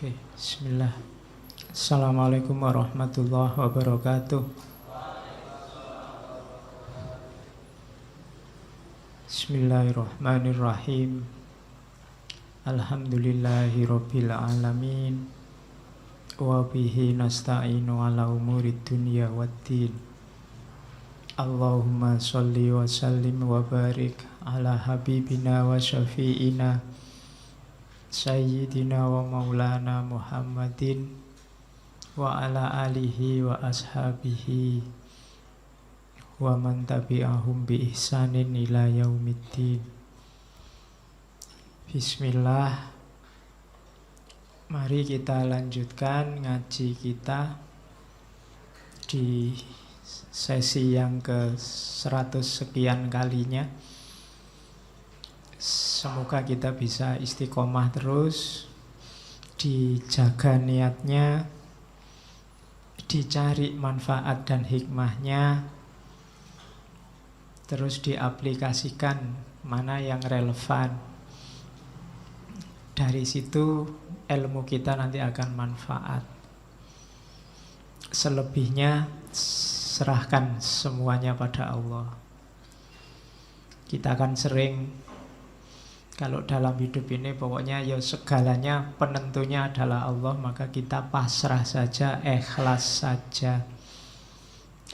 Oke, bismillah. Assalamualaikum warahmatullahi wabarakatuh. Bismillahirrahmanirrahim. Alhamdulillahi rabbil alamin. Wa bihi nasta'inu ala umurid dunya waddin. Allahumma sholli wa sallim wa barik ala habibina wa syafi'ina Sayyidina wa maulana Muhammadin wa ala alihi wa ashabihi wa man tabi'ahum bi ihsanin ila yaumiddin. Bismillah. Mari kita lanjutkan ngaji kita di sesi yang ke-100 sekian kalinya. Semoga kita bisa istiqomah terus, dijaga niatnya, dicari manfaat dan hikmahnya, terus diaplikasikan mana yang relevan. Dari situ ilmu kita nanti akan manfaat. Selebihnya serahkan semuanya pada Allah. Kita akan sering, kalau dalam hidup ini pokoknya ya segalanya penentunya adalah Allah, maka kita pasrah saja, ikhlas saja.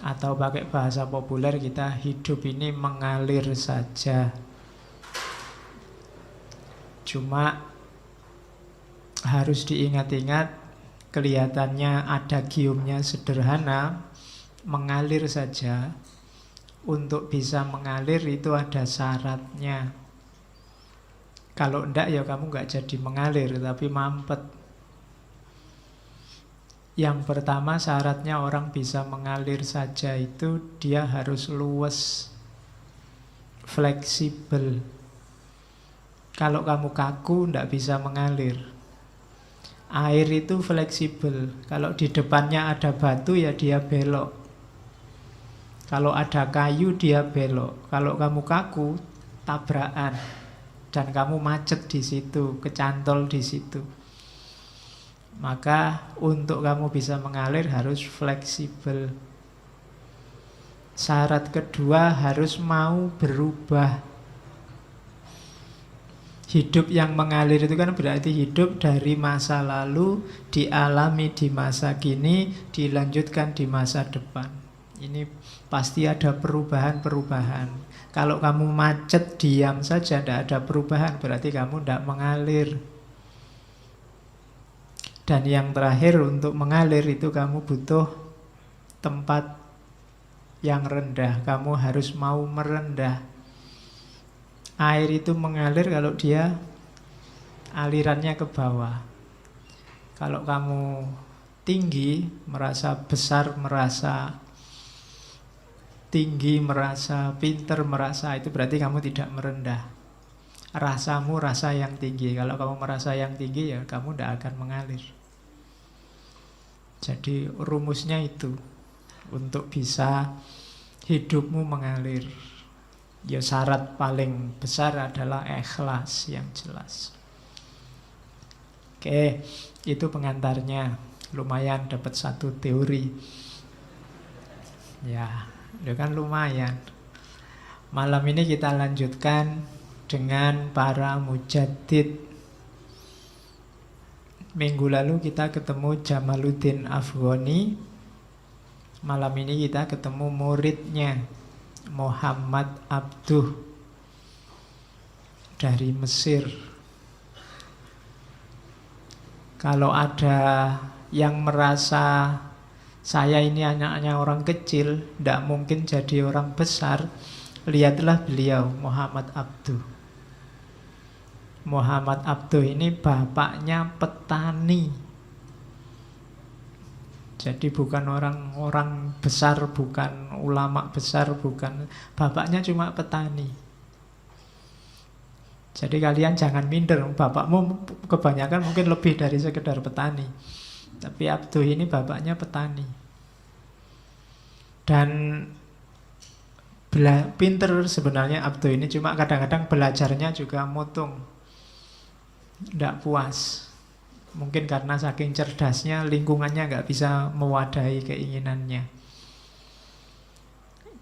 Atau pakai bahasa populer, kita hidup ini mengalir saja. Cuma harus diingat-ingat, kelihatannya ada giumnya sederhana, mengalir saja. Untuk bisa mengalir itu ada syaratnya. Kalau enggak ya kamu enggak jadi mengalir, tapi mampet. Yang pertama syaratnya orang bisa mengalir saja itu dia harus luwes, fleksibel. Kalau kamu kaku enggak bisa mengalir. Air itu fleksibel. Kalau di depannya ada batu ya dia belok. Kalau ada kayu dia belok. Kalau kamu kaku, tabrakan. Dan kamu macet di situ, kecantol di situ. Maka untuk kamu bisa mengalir harus fleksibel. Syarat kedua harus mau berubah. Hidup yang mengalir itu kan berarti hidup dari masa lalu, dialami di masa kini, dilanjutkan di masa depan. Ini pasti ada perubahan-perubahan. Kalau kamu macet, diam saja, tidak ada perubahan, berarti kamu tidak mengalir. Dan yang terakhir, untuk mengalir itu kamu butuh tempat yang rendah. Kamu harus mau merendah. Air itu mengalir kalau dia alirannya ke bawah. Kalau kamu tinggi, merasa besar, merasa tinggi, merasa pinter, merasa itu berarti kamu tidak merendah. Rasamu rasa yang tinggi. Kalau kamu merasa yang tinggi ya kamu tidak akan mengalir. Jadi rumusnya itu untuk bisa hidupmu mengalir. Ya syarat paling besar adalah ikhlas yang jelas. Oke, itu pengantarnya. Lumayan dapat satu teori. Ya, itu kan lumayan. Malam ini kita lanjutkan dengan para mujaddid. Minggu lalu kita ketemu Jamaluddin Afghani. Malam ini kita ketemu muridnya, Muhammad Abduh dari Mesir. Kalau ada yang merasa saya ini anaknya orang kecil, tidak mungkin jadi orang besar, lihatlah beliau, Muhammad Abduh. Muhammad Abduh ini bapaknya petani. Jadi bukan orang-orang besar, bukan ulama besar, bukan. Bapaknya cuma petani. Jadi kalian jangan minder, bapakmu kebanyakan mungkin lebih dari sekedar petani. Tapi Abduh ini bapaknya petani. Dan pinter sebenarnya Abduh ini, cuma kadang-kadang belajarnya juga mutung, tidak puas. Mungkin karena saking cerdasnya, lingkungannya nggak bisa mewadahi keinginannya.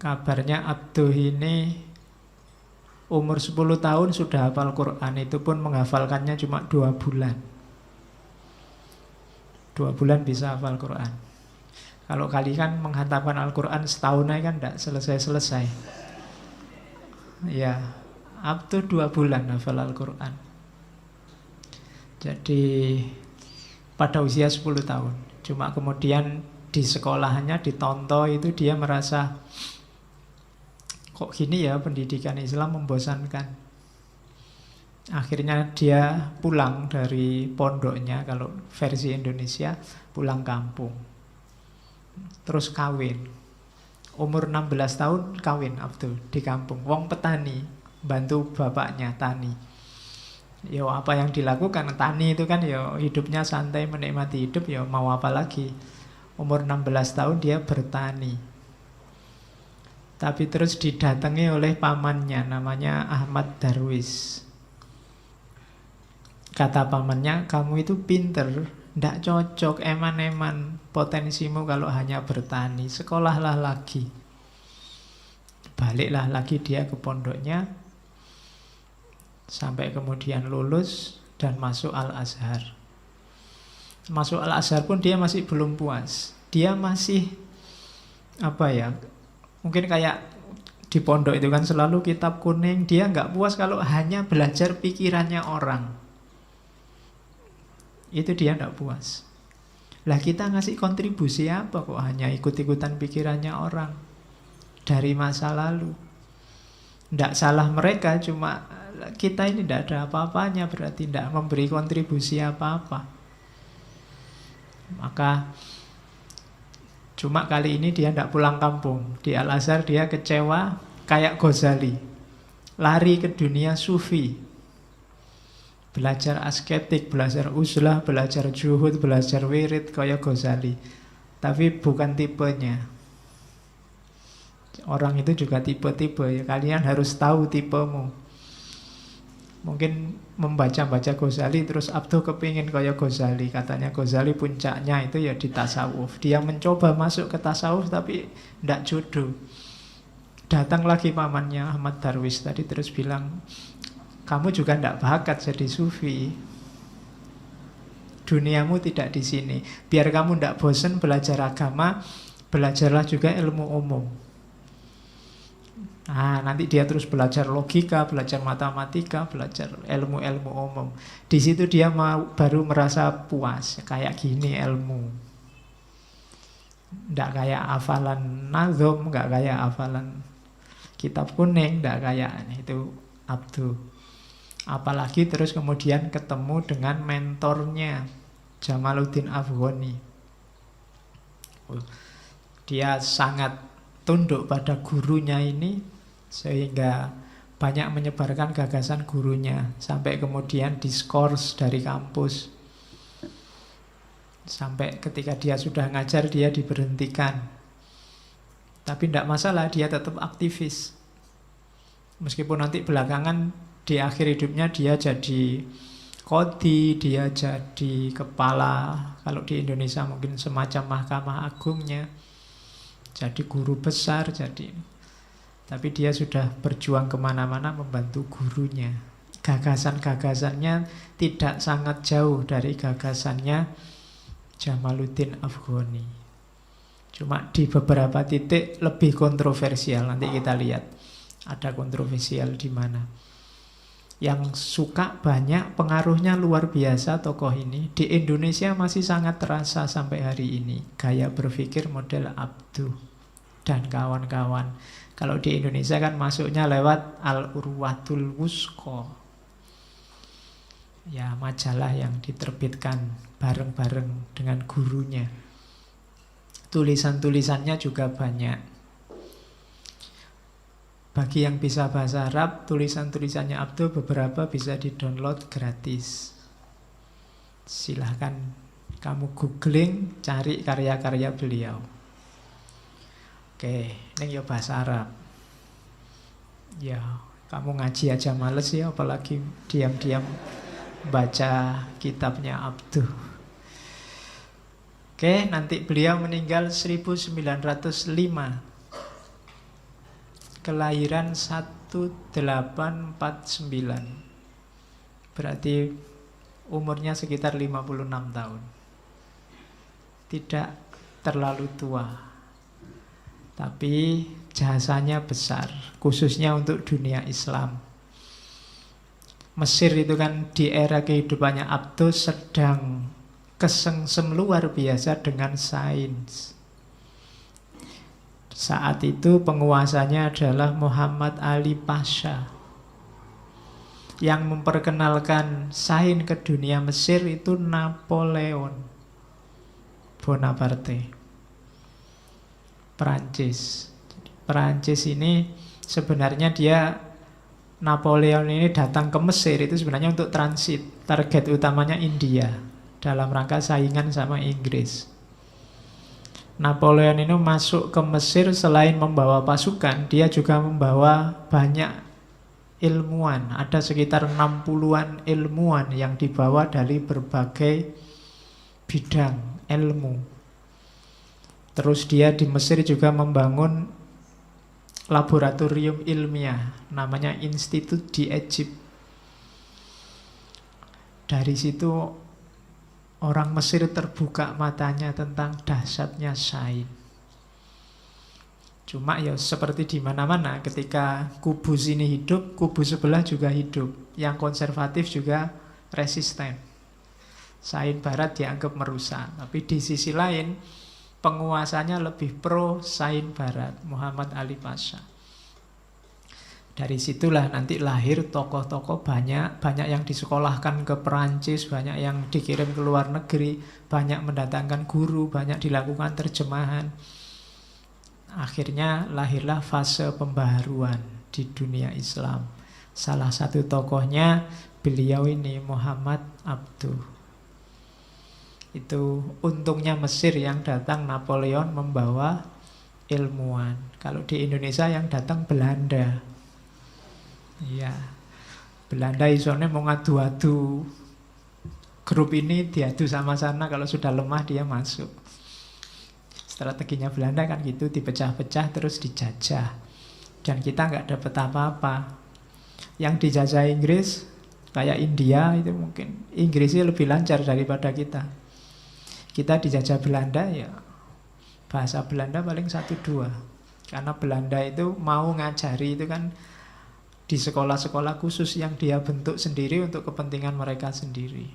Kabarnya Abduh ini umur 10 tahun sudah hafal Quran. Itu pun menghafalkannya cuma 2 bulan. 2 bulan bisa hafal Quran. Kalau kalian menghantamkan Al-Quran setahun aja kan tidak selesai-selesai. Ya, Abduh 2 bulan hafal Al-Quran. Jadi pada usia 10 tahun. Cuma kemudian di sekolahnya, di Tonto itu dia merasa, kok gini ya pendidikan Islam membosankan. Akhirnya dia pulang dari pondoknya, kalau versi Indonesia, pulang kampung. Terus kawin. Umur 16 tahun kawin Abdul di kampung. Wong petani, bantu bapaknya tani. Yo apa yang dilakukan tani itu kan yo hidupnya santai, menikmati hidup, yo mau apa lagi. Umur 16 tahun dia bertani. Tapi terus didatangi oleh pamannya, namanya Ahmad Darwis. Kata pamannya, kamu itu pinter, ndak cocok, eman-eman potensimu kalau hanya bertani, sekolahlah lagi. Baliklah lagi dia ke pondoknya, sampai kemudian lulus dan masuk Al-Azhar. Masuk Al-Azhar pun dia masih belum puas. Dia masih, mungkin kayak di pondok itu kan selalu kitab kuning. Dia nggak puas kalau hanya belajar pikirannya orang. Itu dia nggak puas. Lah kita ngasih kontribusi apa kok hanya ikut-ikutan pikirannya orang dari masa lalu. Nggak salah mereka, cuma kita ini tidak ada apa-apanya, berarti tidak memberi kontribusi apa-apa. Maka cuma kali ini dia tidak pulang kampung. Di Al-Azhar dia kecewa kayak Ghazali, lari ke dunia sufi, belajar asketik, belajar uzlah, belajar juhud, belajar wirid kayak Ghazali. Tapi bukan tipenya. Orang itu juga tipe-tipe ya. Kalian harus tahu tipemu. Mungkin membaca-baca Ghazali terus Abduh kepingin kayak Ghazali. Katanya Ghazali puncaknya itu ya di tasawuf. Dia mencoba masuk ke tasawuf tapi tidak jodoh. Datang lagi pamannya Ahmad Darwis tadi terus bilang, kamu juga tidak bakat jadi sufi. Duniamu tidak di sini. Biar kamu tidak bosan belajar agama, belajarlah juga ilmu umum. Nah, nanti dia terus belajar logika, belajar matematika, belajar ilmu-ilmu umum. Di situ dia baru merasa puas, kayak gini ilmu. Nggak kayak hafalan nazom, nggak kayak hafalan kitab kuning, nggak kayak itu Abduh. Apalagi terus kemudian ketemu dengan mentornya Jamaluddin Afghani. Dia sangat tunduk pada gurunya ini, sehingga banyak menyebarkan gagasan gurunya. Sampai kemudian diskors dari kampus. Sampai ketika dia sudah ngajar, dia diberhentikan. Tapi tidak masalah, dia tetap aktivis. Meskipun nanti belakangan di akhir hidupnya dia jadi qadhi, dia jadi kepala, kalau di Indonesia mungkin semacam mahkamah agungnya, jadi guru besar, tapi dia sudah berjuang kemana-mana membantu gurunya. Gagasan-gagasannya tidak sangat jauh dari gagasannya Jamaluddin Afghani. Cuma di beberapa titik lebih kontroversial. Nanti kita lihat ada kontroversial di mana. Yang suka banyak, pengaruhnya luar biasa tokoh ini. Di Indonesia masih sangat terasa sampai hari ini. Gaya berpikir model Abduh dan kawan-kawan. Kalau di Indonesia kan masuknya lewat Al-Urwatul Wusqa. Ya, majalah yang diterbitkan bareng-bareng dengan gurunya. Tulisan-tulisannya juga banyak. Bagi yang bisa bahasa Arab, tulisan-tulisannya Abduh beberapa bisa di-download gratis. Silahkan kamu googling, cari karya-karya beliau. Oke, ini ya bahasa Arab. Ya, kamu ngaji aja males ya, apalagi diam-diam baca kitabnya Abduh. Oke, nanti beliau meninggal 1905. Kelahiran 1849. Berarti umurnya sekitar 56 tahun. Tidak terlalu tua. Tapi jasanya besar, khususnya untuk dunia Islam. Mesir itu kan di era kehidupannya Abduh sedang kesengsem luar biasa dengan sains. Saat itu penguasanya adalah Muhammad Ali Pasha. Yang memperkenalkan sains ke dunia Mesir itu Napoleon Bonaparte, Perancis. Perancis ini sebenarnya Napoleon ini datang ke Mesir itu sebenarnya untuk transit. Target utamanya India dalam rangka saingan sama Inggris. Napoleon ini masuk ke Mesir selain membawa pasukan, dia juga membawa banyak ilmuwan. Ada sekitar 60-an ilmuwan yang dibawa dari berbagai bidang ilmu. Terus dia di Mesir juga membangun laboratorium ilmiah, namanya Institut di Egypt. Dari situ orang Mesir terbuka matanya tentang dahsyatnya sains. Cuma ya seperti di mana-mana, ketika kubu sini hidup, kubu sebelah juga hidup. Yang konservatif juga resisten. Sains Barat dianggap merusak, tapi di sisi lain penguasanya lebih pro sains Barat, Muhammad Ali Pasha. Dari situlah nanti lahir tokoh-tokoh banyak yang disekolahkan ke Perancis, banyak yang dikirim ke luar negeri, banyak mendatangkan guru, banyak dilakukan terjemahan. Akhirnya lahirlah fase pembaharuan di dunia Islam. Salah satu tokohnya beliau ini, Muhammad Abduh. Itu untungnya Mesir yang datang Napoleon membawa ilmuwan. Kalau di Indonesia yang datang Belanda. Iya, Belanda isone mau ngadu-adu. Grup ini diadu sama sana, kalau sudah lemah dia masuk. Strateginya Belanda kan gitu, dipecah-pecah terus dijajah. Dan kita nggak dapat apa-apa. Yang dijajah Inggris, kayak India itu mungkin Inggrisnya lebih lancar daripada kita. Kita dijajah Belanda ya bahasa Belanda paling 1-2. Karena Belanda itu mau ngajari itu kan di sekolah-sekolah khusus yang dia bentuk sendiri untuk kepentingan mereka sendiri.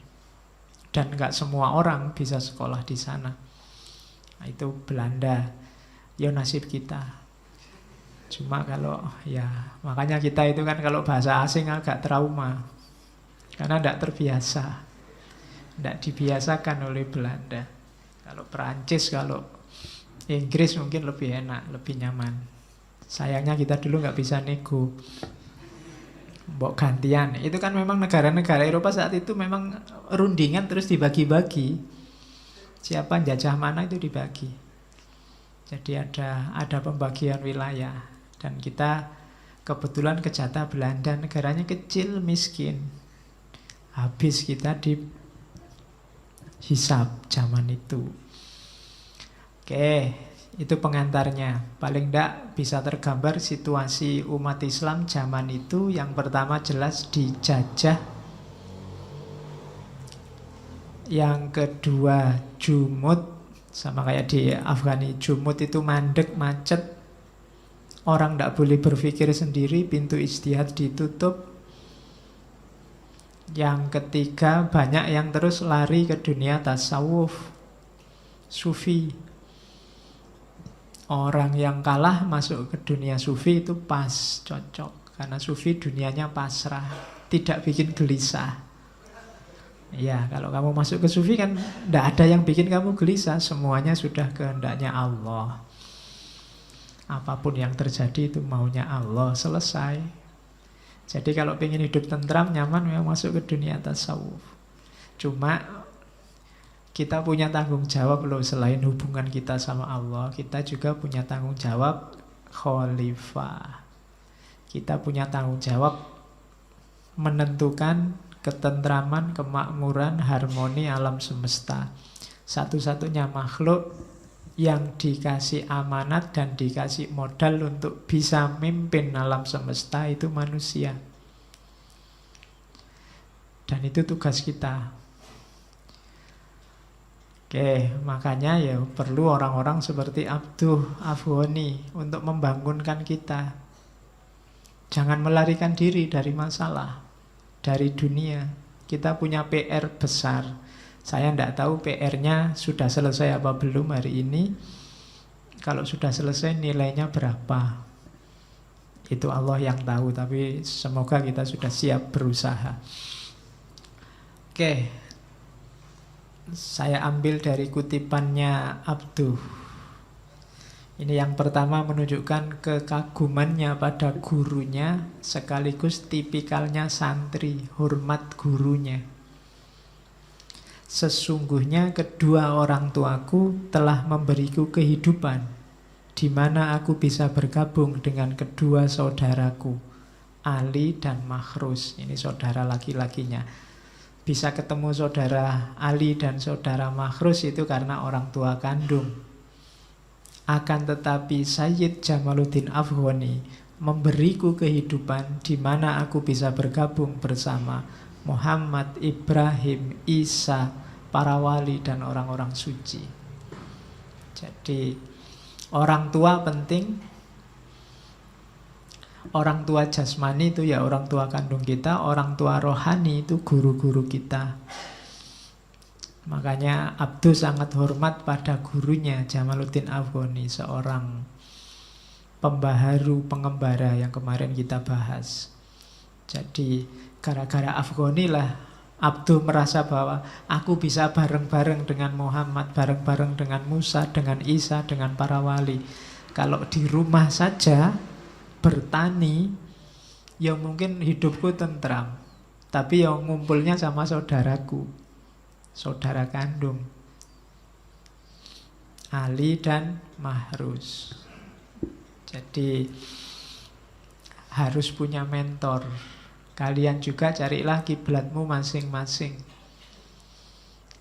Dan nggak semua orang bisa sekolah di sana. Nah, itu Belanda. Ya nasib kita. Cuma kalau ya makanya kita itu kan kalau bahasa asing agak trauma. Karena nggak terbiasa. Nggak dibiasakan oleh Belanda. Kalau Perancis, kalau Inggris mungkin lebih enak, lebih nyaman. Sayangnya kita dulu nggak bisa nego. Mbok gantian. Itu kan memang negara-negara Eropa saat itu memang rundingan terus dibagi-bagi. Siapa jajah mana itu dibagi. Jadi ada pembagian wilayah. Dan kita kebetulan kejatah Belanda, negaranya kecil, miskin. Habis kita di hisab zaman itu. Oke, itu pengantarnya. Paling tidak bisa tergambar situasi umat Islam zaman itu. Yang pertama jelas dijajah. Yang kedua jumud. Sama kayak di Afghani, jumud itu mandek, macet. Orang tidak boleh berpikir sendiri, pintu ijtihad ditutup. Yang ketiga banyak yang terus lari ke dunia tasawuf, sufi. Orang yang kalah masuk ke dunia sufi itu pas, cocok. Karena sufi dunianya pasrah, tidak bikin gelisah. Ya, kalau kamu masuk ke sufi kan tidak ada yang bikin kamu gelisah. Semuanya sudah kehendaknya Allah. Apapun yang terjadi itu maunya Allah, selesai. Jadi kalau ingin hidup tentram, nyaman, memang masuk ke dunia tasawuf. Cuma kita punya tanggung jawab loh, selain hubungan kita sama Allah, kita juga punya tanggung jawab khalifah. Kita punya tanggung jawab menentukan ketentraman, kemakmuran, harmoni alam semesta. Satu-satunya makhluk yang dikasih amanat dan dikasih modal untuk bisa mimpin alam semesta itu manusia. Dan itu tugas kita. Oke, makanya ya perlu orang-orang seperti Abduh Afghani untuk membangunkan kita. Jangan melarikan diri dari masalah, dari dunia. Kita punya PR besar. Saya tidak tahu PR-nya sudah selesai apa belum hari ini. Kalau sudah selesai nilainya berapa, itu Allah yang tahu. Tapi semoga kita sudah siap berusaha. Oke, saya ambil dari kutipannya Abduh. Ini yang pertama menunjukkan kekagumannya pada gurunya, sekaligus tipikalnya santri, hormat gurunya. Sesungguhnya kedua orang tuaku telah memberiku kehidupan, di mana aku bisa bergabung dengan kedua saudaraku, Ali dan Makhrus. Ini saudara laki-lakinya. Bisa ketemu saudara Ali dan saudara Makhrus itu karena orang tua kandung. Akan tetapi Sayyid Jamaluddin Afghani memberiku kehidupan di mana aku bisa bergabung bersama Muhammad, Ibrahim, Isa, para wali dan orang-orang suci. Jadi orang tua penting. Orang tua jasmani itu ya orang tua kandung kita. Orang tua rohani itu guru-guru kita. Makanya Abduh sangat hormat pada gurunya Jamaluddin Afghani, seorang pembaharu, pengembara yang kemarin kita bahas. Jadi gara-gara Afghani lah Abduh merasa bahwa aku bisa bareng-bareng dengan Muhammad, bareng-bareng dengan Musa, dengan Isa, dengan para wali. Kalau di rumah saja bertani, ya mungkin hidupku tentram. Tapi yang ngumpulnya sama saudaraku, saudara kandung, Ali dan Makhrus. Jadi harus punya mentor. Kalian juga carilah kiblatmu masing-masing.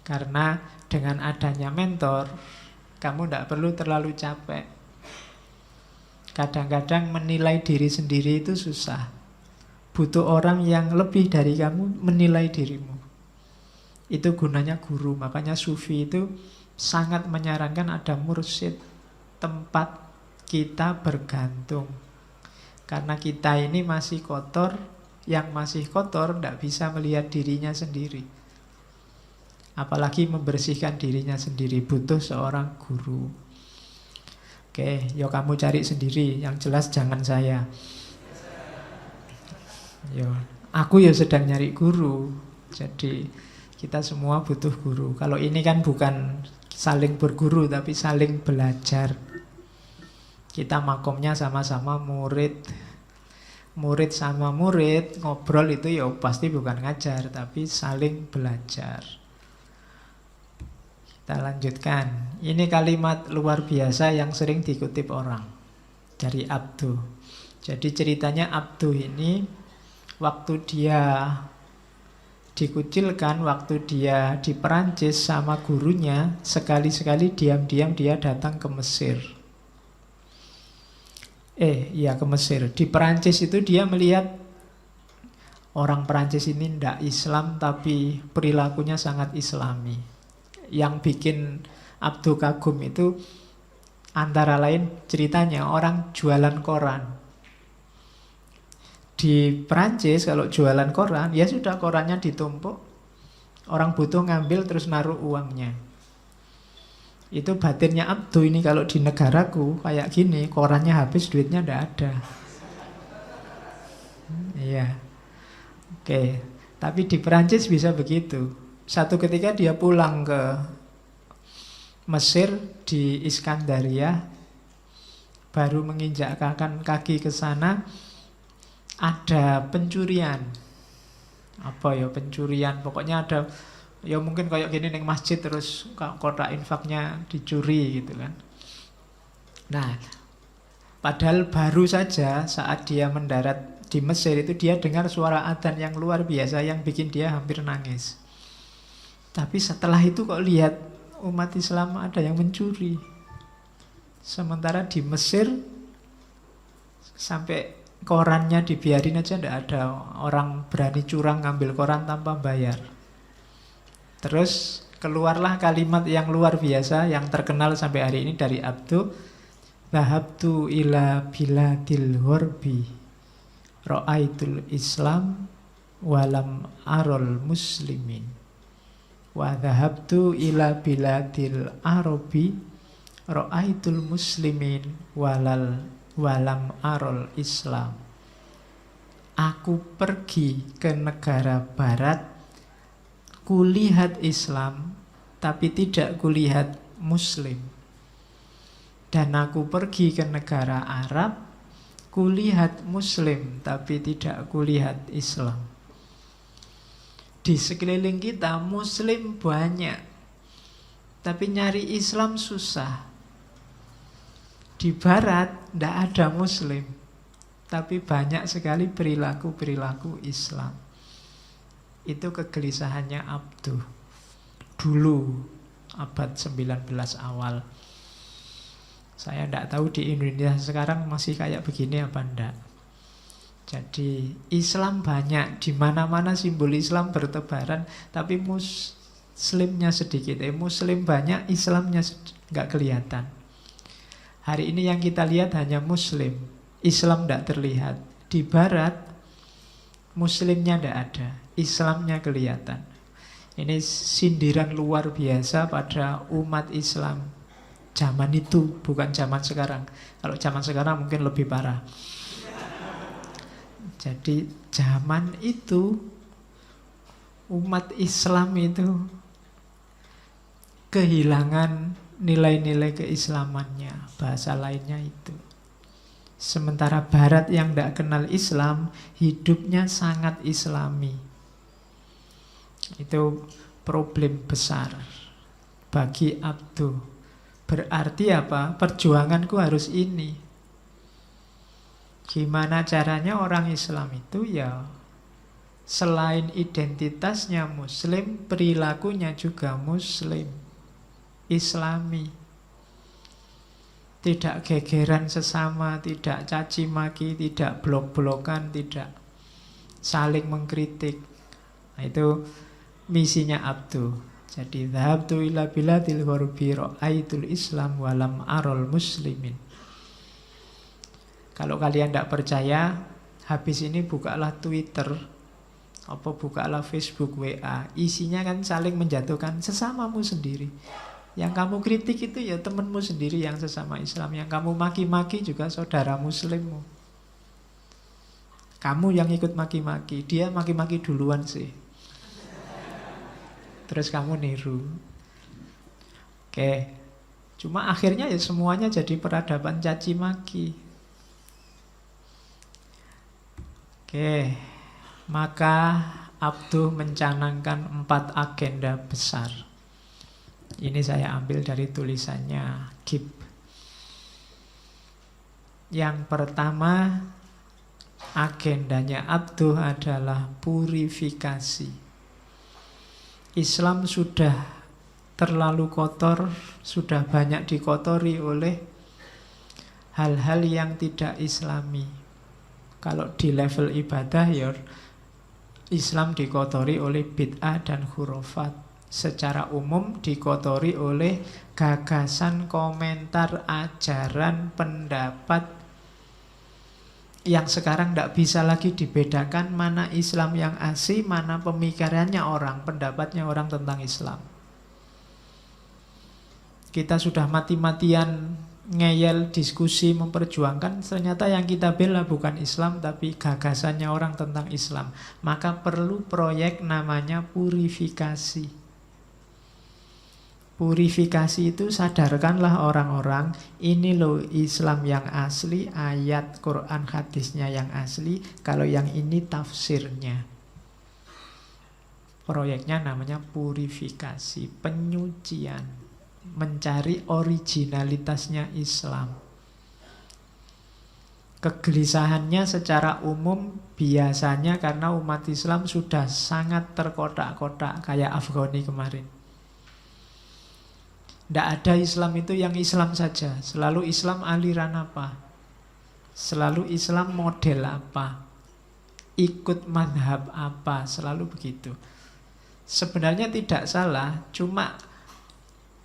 Karena dengan adanya mentor, kamu tidak perlu terlalu capek. Kadang-kadang menilai diri sendiri itu susah. Butuh orang yang lebih dari kamu menilai dirimu. Itu gunanya guru. Makanya Sufi itu sangat menyarankan ada mursyid, tempat kita bergantung. Karena kita ini masih kotor. Yang masih kotor tidak bisa melihat dirinya sendiri, apalagi membersihkan dirinya sendiri. Butuh seorang guru. Oke, yo kamu cari sendiri. Yang jelas jangan saya. Yo, aku ya sedang nyari guru. Jadi kita semua butuh guru. Kalau ini kan bukan saling berguru, tapi saling belajar. Kita makomnya sama-sama murid. Murid sama murid ngobrol itu ya pasti bukan ngajar, tapi saling belajar. Kita lanjutkan. Ini kalimat luar biasa yang sering dikutip orang dari Abduh. Jadi ceritanya Abduh ini waktu dia dikucilkan, waktu dia di Perancis sama gurunya, sekali-sekali diam-diam dia datang ke Mesir. Ke Mesir. Di Perancis itu dia melihat orang Perancis ini tidak Islam, tapi perilakunya sangat Islami. Yang bikin Abduh kagum itu antara lain ceritanya orang jualan koran. Di Perancis kalau jualan koran, ya sudah korannya ditumpuk, orang butuh ngambil terus naruh uangnya. Itu batinnya Abduh ini. Kalau di negaraku kayak gini, korannya habis, duitnya ndak ada. Iya. Oke. Tapi di Perancis bisa begitu. Satu ketika dia pulang ke Mesir di Iskandaria, baru menginjakkan kaki ke sana, ada pencurian. Apa ya pencurian? Pokoknya ada. Ya mungkin kayak gini neng masjid terus kotak infaknya dicuri gitu kan. Nah, padahal baru saja saat dia mendarat di Mesir itu dia dengar suara adzan yang luar biasa yang bikin dia hampir nangis. Tapi setelah itu kok lihat umat Islam ada yang mencuri. Sementara di Mesir sampai korannya dibiarin aja, tidak ada orang berani curang ngambil koran tanpa bayar. Terus keluarlah kalimat yang luar biasa yang terkenal sampai hari ini dari Abdu, "Dhahabtu ila biladil ghorbi ra'aitul Islam walam arol muslimin wa dhahabtu ila biladil arabi ra'aitul muslimin walam arol Islam." Aku pergi ke negara barat, kulihat Islam tapi tidak kulihat Muslim. Dan aku pergi ke negara Arab, kulihat Muslim tapi tidak kulihat Islam. Di sekeliling kita Muslim banyak, tapi nyari Islam susah. Di barat tidak ada Muslim, tapi banyak sekali perilaku-perilaku Islam. Itu kegelisahannya Abduh dulu abad 19 awal. Saya tidak tahu di Indonesia sekarang masih kayak begini apa enggak. Jadi Islam banyak, di mana-mana simbol Islam bertebaran, tapi Muslimnya sedikit. Muslim banyak, Islamnya nggak kelihatan. Hari ini yang kita lihat hanya Muslim, Islam tidak terlihat. Di Barat Muslimnya tidak ada, Islamnya kelihatan. Ini sindiran luar biasa pada umat Islam zaman itu, bukan zaman sekarang. Kalau zaman sekarang mungkin lebih parah. Jadi zaman itu umat Islam itu kehilangan nilai-nilai keislamannya, bahasa lainnya itu. Sementara Barat yang tidak kenal Islam, hidupnya sangat Islami. Itu problem besar bagi Abduh. Berarti apa? Perjuanganku harus ini. Gimana caranya orang Islam itu ya selain identitasnya Muslim, perilakunya juga Muslim, Islami. Tidak gegeran sesama, tidak caci maki, tidak blok-blokan, tidak saling mengkritik. Nah, itu misinya Abduh. Jadi dhahabtu ila biladil ghorbi ra'aitul Islam walam arol muslimin. Kalau kalian tidak percaya, habis ini bukalah Twitter, apa bukalah Facebook, WA. Isinya kan saling menjatuhkan sesamamu sendiri. Yang kamu kritik itu ya temanmu sendiri yang sesama Islam. Yang kamu maki-maki juga saudara muslimmu. Kamu yang ikut maki-maki, dia maki-maki duluan sih. Terus kamu niru. Oke. Cuma akhirnya ya semuanya jadi peradaban caci maki. Oke. Maka Abduh mencanangkan 4 agenda besar. Ini saya ambil dari tulisannya Gibb. Yang pertama, agendanya Abduh adalah purifikasi. Islam sudah terlalu kotor, sudah banyak dikotori oleh hal-hal yang tidak Islami. Kalau di level ibadah ya Islam dikotori oleh bid'ah dan khurafat. Secara umum dikotori oleh gagasan, komentar, ajaran, pendapat yang sekarang tidak bisa lagi dibedakan mana Islam yang asli, mana pemikirannya orang, pendapatnya orang tentang Islam. Kita sudah mati-matian ngeyel, diskusi, memperjuangkan, ternyata yang kita bela bukan Islam tapi gagasannya orang tentang Islam. Maka perlu proyek namanya purifikasi. Purifikasi itu sadarkanlah orang-orang, ini loh Islam yang asli, ayat Quran hadisnya yang asli, kalau yang ini tafsirnya. Proyeknya namanya purifikasi, penyucian, mencari originalitasnya Islam. Kegelisahannya secara umum biasanya karena umat Islam sudah sangat terkotak-kotak kayak Afghani kemarin. Tidak ada Islam itu yang Islam saja. Selalu Islam aliran apa? Selalu Islam model apa? Ikut madhab apa? Selalu begitu. Sebenarnya tidak salah, cuma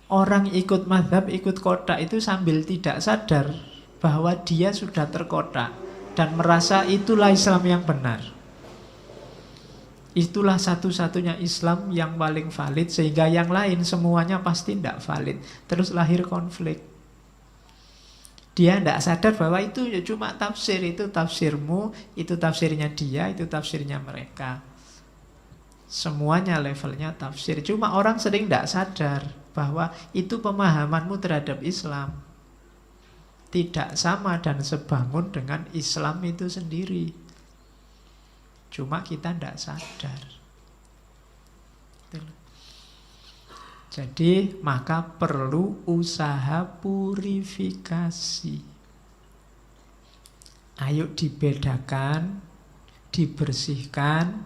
orang ikut madhab, ikut kotak itu sambil tidak sadar bahwa dia sudah terkotak dan merasa itulah Islam yang benar. Itulah satu-satunya Islam yang paling valid, sehingga yang lain semuanya pasti tidak valid. Terus lahir konflik. Dia tidak sadar bahwa itu ya cuma tafsir, itu tafsirmu, itu tafsirnya dia, itu tafsirnya mereka. Semuanya levelnya tafsir. Cuma orang sering tidak sadar bahwa itu pemahamanmu terhadap Islam tidak sama dan sebangun dengan Islam itu sendiri. Cuma kita tidak sadar. Jadi maka perlu usaha purifikasi. Ayo dibedakan, dibersihkan,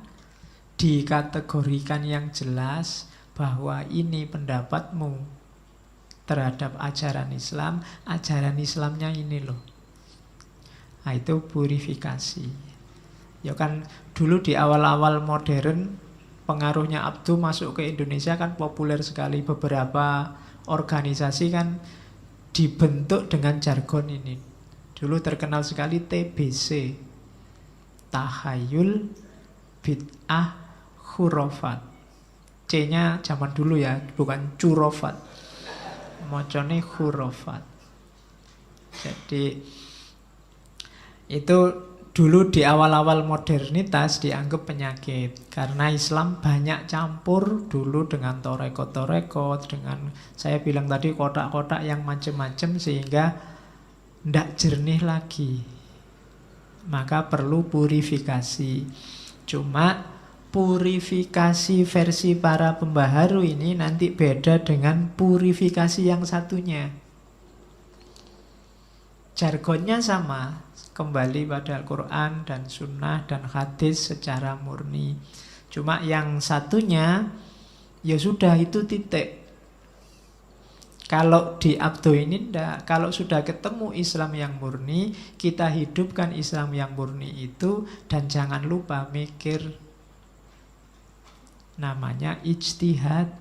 dikategorikan yang jelas bahwa ini pendapatmu terhadap ajaran Islam, ajaran Islamnya ini loh. Nah, itu purifikasi. Ya kan dulu di awal-awal modern pengaruhnya Abduh masuk ke Indonesia kan populer sekali. Beberapa organisasi kan dibentuk dengan jargon ini. Dulu terkenal sekali TBC, Tahayul Bid'ah Khurafat. C-nya zaman dulu ya, bukan curofat. Mocone khurafat. Jadi itu dulu di awal-awal modernitas dianggap penyakit karena Islam banyak campur dulu dengan torekot-torekot, dengan saya bilang tadi kotak-kotak yang macam-macam sehingga tidak jernih lagi. Maka perlu purifikasi. Cuma purifikasi versi para pembaharu ini nanti beda dengan purifikasi yang satunya. Jargonnya sama, kembali pada Al-Quran dan Sunnah dan hadis secara murni. Cuma yang satunya ya sudah itu titik. Kalau di Abduh ini enggak. Kalau sudah ketemu Islam yang murni, kita hidupkan Islam yang murni itu. Dan jangan lupa mikir, namanya ijtihad.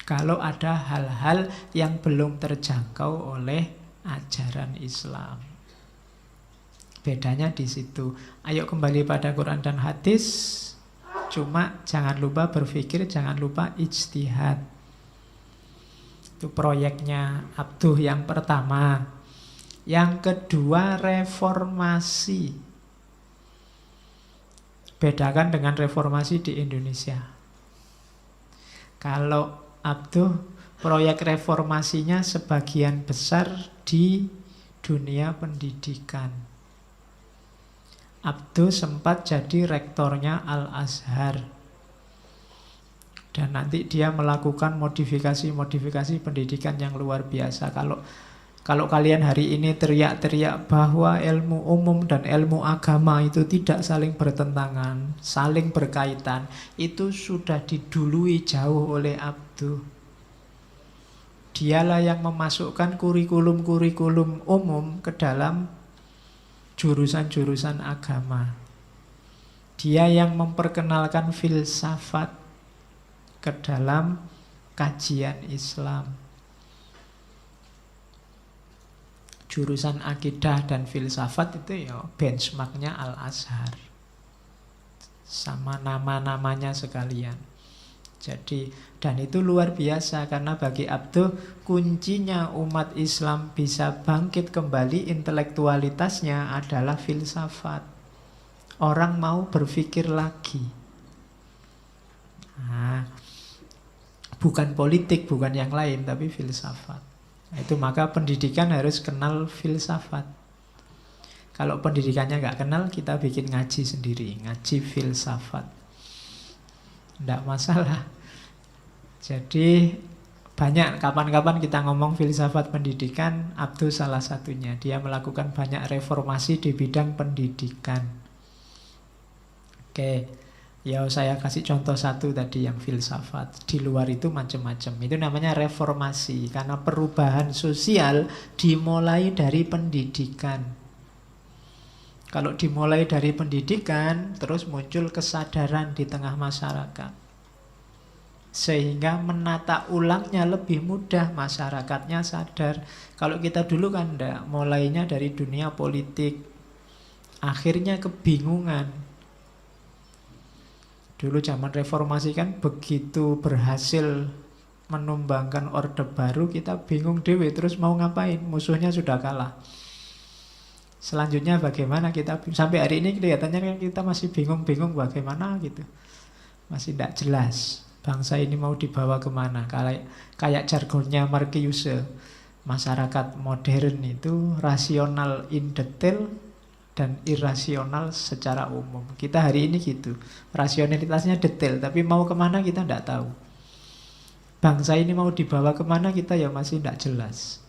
Kalau ada hal-hal yang belum terjangkau oleh ajaran Islam, bedanya di situ. Ayo kembali pada Quran dan hadis. Cuma jangan lupa berpikir, jangan lupa ijtihad. Itu proyeknya Abduh yang pertama. Yang kedua reformasi. Bedakan dengan reformasi di Indonesia. Kalau Abduh proyek reformasinya sebagian besar di dunia pendidikan. Abduh sempat jadi rektornya Al-Azhar. Dan nanti dia melakukan modifikasi pendidikan yang luar biasa. Kalau kalian hari ini teriak-teriak bahwa ilmu umum dan ilmu agama itu tidak saling bertentangan, saling berkaitan, itu sudah didului jauh oleh Abduh. Dialah yang memasukkan kurikulum-kurikulum umum ke dalam jurusan-jurusan agama. Dia yang memperkenalkan filsafat ke dalam kajian Islam. Jurusan akidah dan filsafat itu ya benchmarknya Al-Azhar. Sama nama-namanya sekalian. Jadi, dan itu luar biasa karena bagi Abduh kuncinya umat Islam bisa bangkit kembali intelektualitasnya adalah filsafat. Orang mau berpikir lagi. Nah, bukan politik, bukan yang lain, tapi filsafat. Itu maka pendidikan harus kenal filsafat. Kalau pendidikannya nggak kenal, kita bikin ngaji sendiri, ngaji filsafat, nggak masalah. Jadi Banyak, kapan-kapan kita ngomong filsafat pendidikan, Abdul salah satunya. Dia melakukan banyak reformasi di bidang pendidikan. Oke, ya saya kasih contoh satu tadi yang filsafat. Di luar itu macam-macam. Itu namanya reformasi, karena perubahan sosial dimulai dari pendidikan. Kalau dimulai dari pendidikan, terus muncul kesadaran di tengah masyarakat. Sehingga menata ulangnya lebih mudah, masyarakatnya sadar. Kalau kita dulu kan enggak, mulainya dari dunia politik, akhirnya kebingungan. Dulu zaman reformasi kan begitu berhasil menumbangkan orde baru, kita bingung dewe, terus mau ngapain, musuhnya sudah kalah. Selanjutnya bagaimana kita, sampai hari ini kelihatannya kita masih bingung-bingung bagaimana gitu. Masih tidak jelas bangsa ini mau dibawa kemana. Kayak jargonnya Marcuse, masyarakat modern itu rasional in detail dan irasional secara umum. Kita hari ini gitu, rasionalitasnya detail, tapi mau kemana kita tidak tahu. Bangsa ini mau dibawa kemana kita ya masih tidak jelas.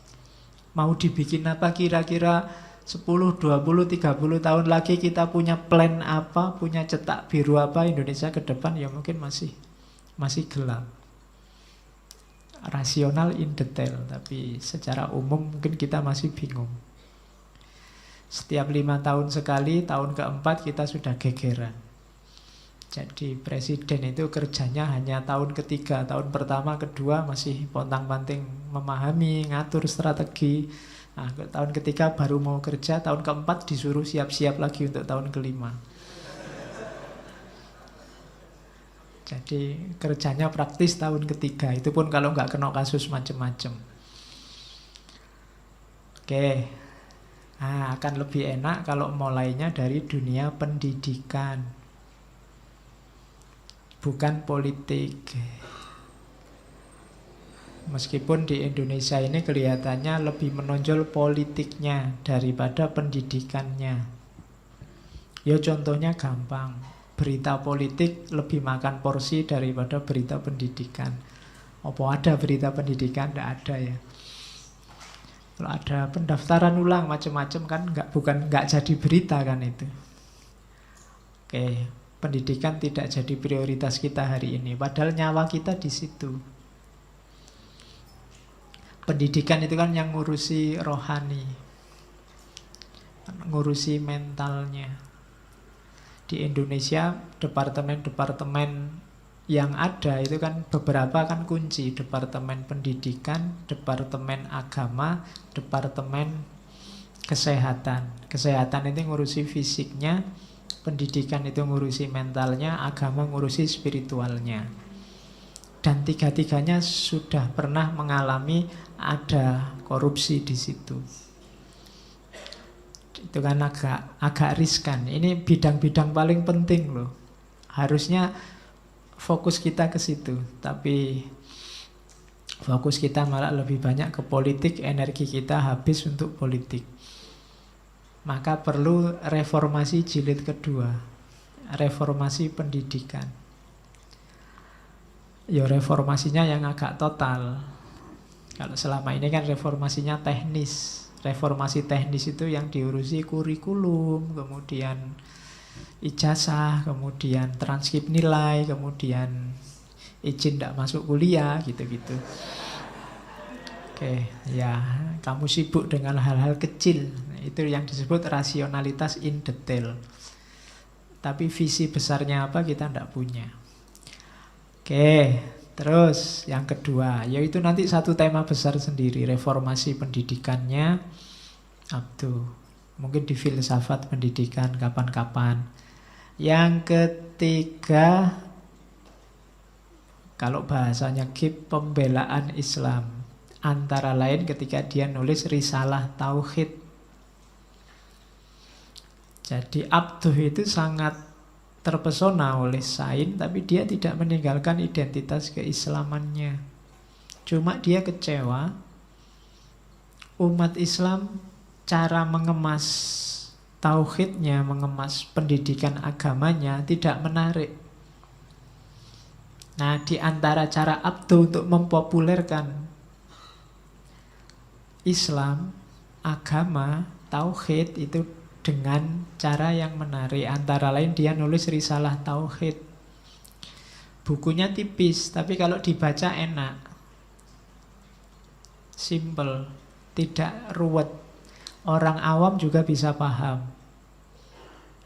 Mau dibikin apa kira-kira 10, 20, 30 tahun lagi kita punya plan apa, punya cetak biru apa Indonesia ke depan, ya mungkin masih gelap. Rasional in detail, tapi secara umum mungkin kita masih bingung. Setiap 5 tahun sekali, tahun keempat kita sudah gegeran. Jadi presiden itu kerjanya hanya tahun ketiga, tahun pertama, kedua masih pontang-panting memahami, ngatur strategi. Nah, tahun ketiga baru mau kerja, tahun keempat disuruh siap-siap lagi untuk tahun kelima. Jadi kerjanya praktis tahun ketiga, itu pun kalau nggak kena kasus macam-macam. Oke, nah, akan lebih enak kalau mulainya dari dunia pendidikan, bukan politik. Meskipun di Indonesia ini kelihatannya lebih menonjol politiknya daripada pendidikannya. Ya contohnya gampang. Berita politik lebih makan porsi daripada berita pendidikan. Apa ada berita pendidikan? Tidak ada ya. Kalau ada pendaftaran ulang macam-macam kan bukan jadi berita kan itu. Oke, pendidikan tidak jadi prioritas kita hari ini. Padahal nyawa kita di situ. Pendidikan itu kan yang ngurusi rohani, ngurusi mentalnya. Di Indonesia departemen-departemen yang ada itu kan beberapa kan kunci. Departemen pendidikan, departemen agama, departemen kesehatan. Kesehatan itu ngurusi fisiknya, pendidikan itu ngurusi mentalnya, agama ngurusi spiritualnya. Dan tiga-tiganya sudah pernah mengalami ada korupsi di situ. Itu kan agak riskan. Ini bidang-bidang paling penting loh. Harusnya fokus kita ke situ, tapi fokus kita malah lebih banyak ke politik, energi kita habis untuk politik. Maka perlu reformasi jilid kedua, reformasi pendidikan. Ya reformasinya yang agak total. Kalau selama ini kan reformasinya teknis. Reformasi teknis itu yang diurusi kurikulum, kemudian ijazah, kemudian transkrip nilai, kemudian izin tidak masuk kuliah, gitu-gitu. Oke, ya kamu sibuk dengan hal-hal kecil. Itu yang disebut rasionalitas in detail. Tapi visi besarnya apa kita tidak punya. Oke, terus yang kedua, yaitu nanti satu tema besar sendiri, reformasi pendidikannya Abdul. Mungkin di filsafat pendidikan kapan-kapan. Yang ketiga, kalau bahasanya Gib, pembelaan Islam. Antara lain ketika dia nulis Risalah Tauhid. Jadi Abdul itu sangat terpesona oleh sains, tapi dia tidak meninggalkan identitas keislamannya. Cuma dia kecewa umat Islam cara mengemas tauhidnya, mengemas pendidikan agamanya tidak menarik. Nah, di antara cara Abduh untuk mempopulerkan Islam, agama, tauhid itu dengan cara yang menarik. Antara lain dia nulis risalah tauhid. Bukunya tipis, tapi kalau dibaca enak. Simple, tidak ruwet. Orang awam juga bisa paham.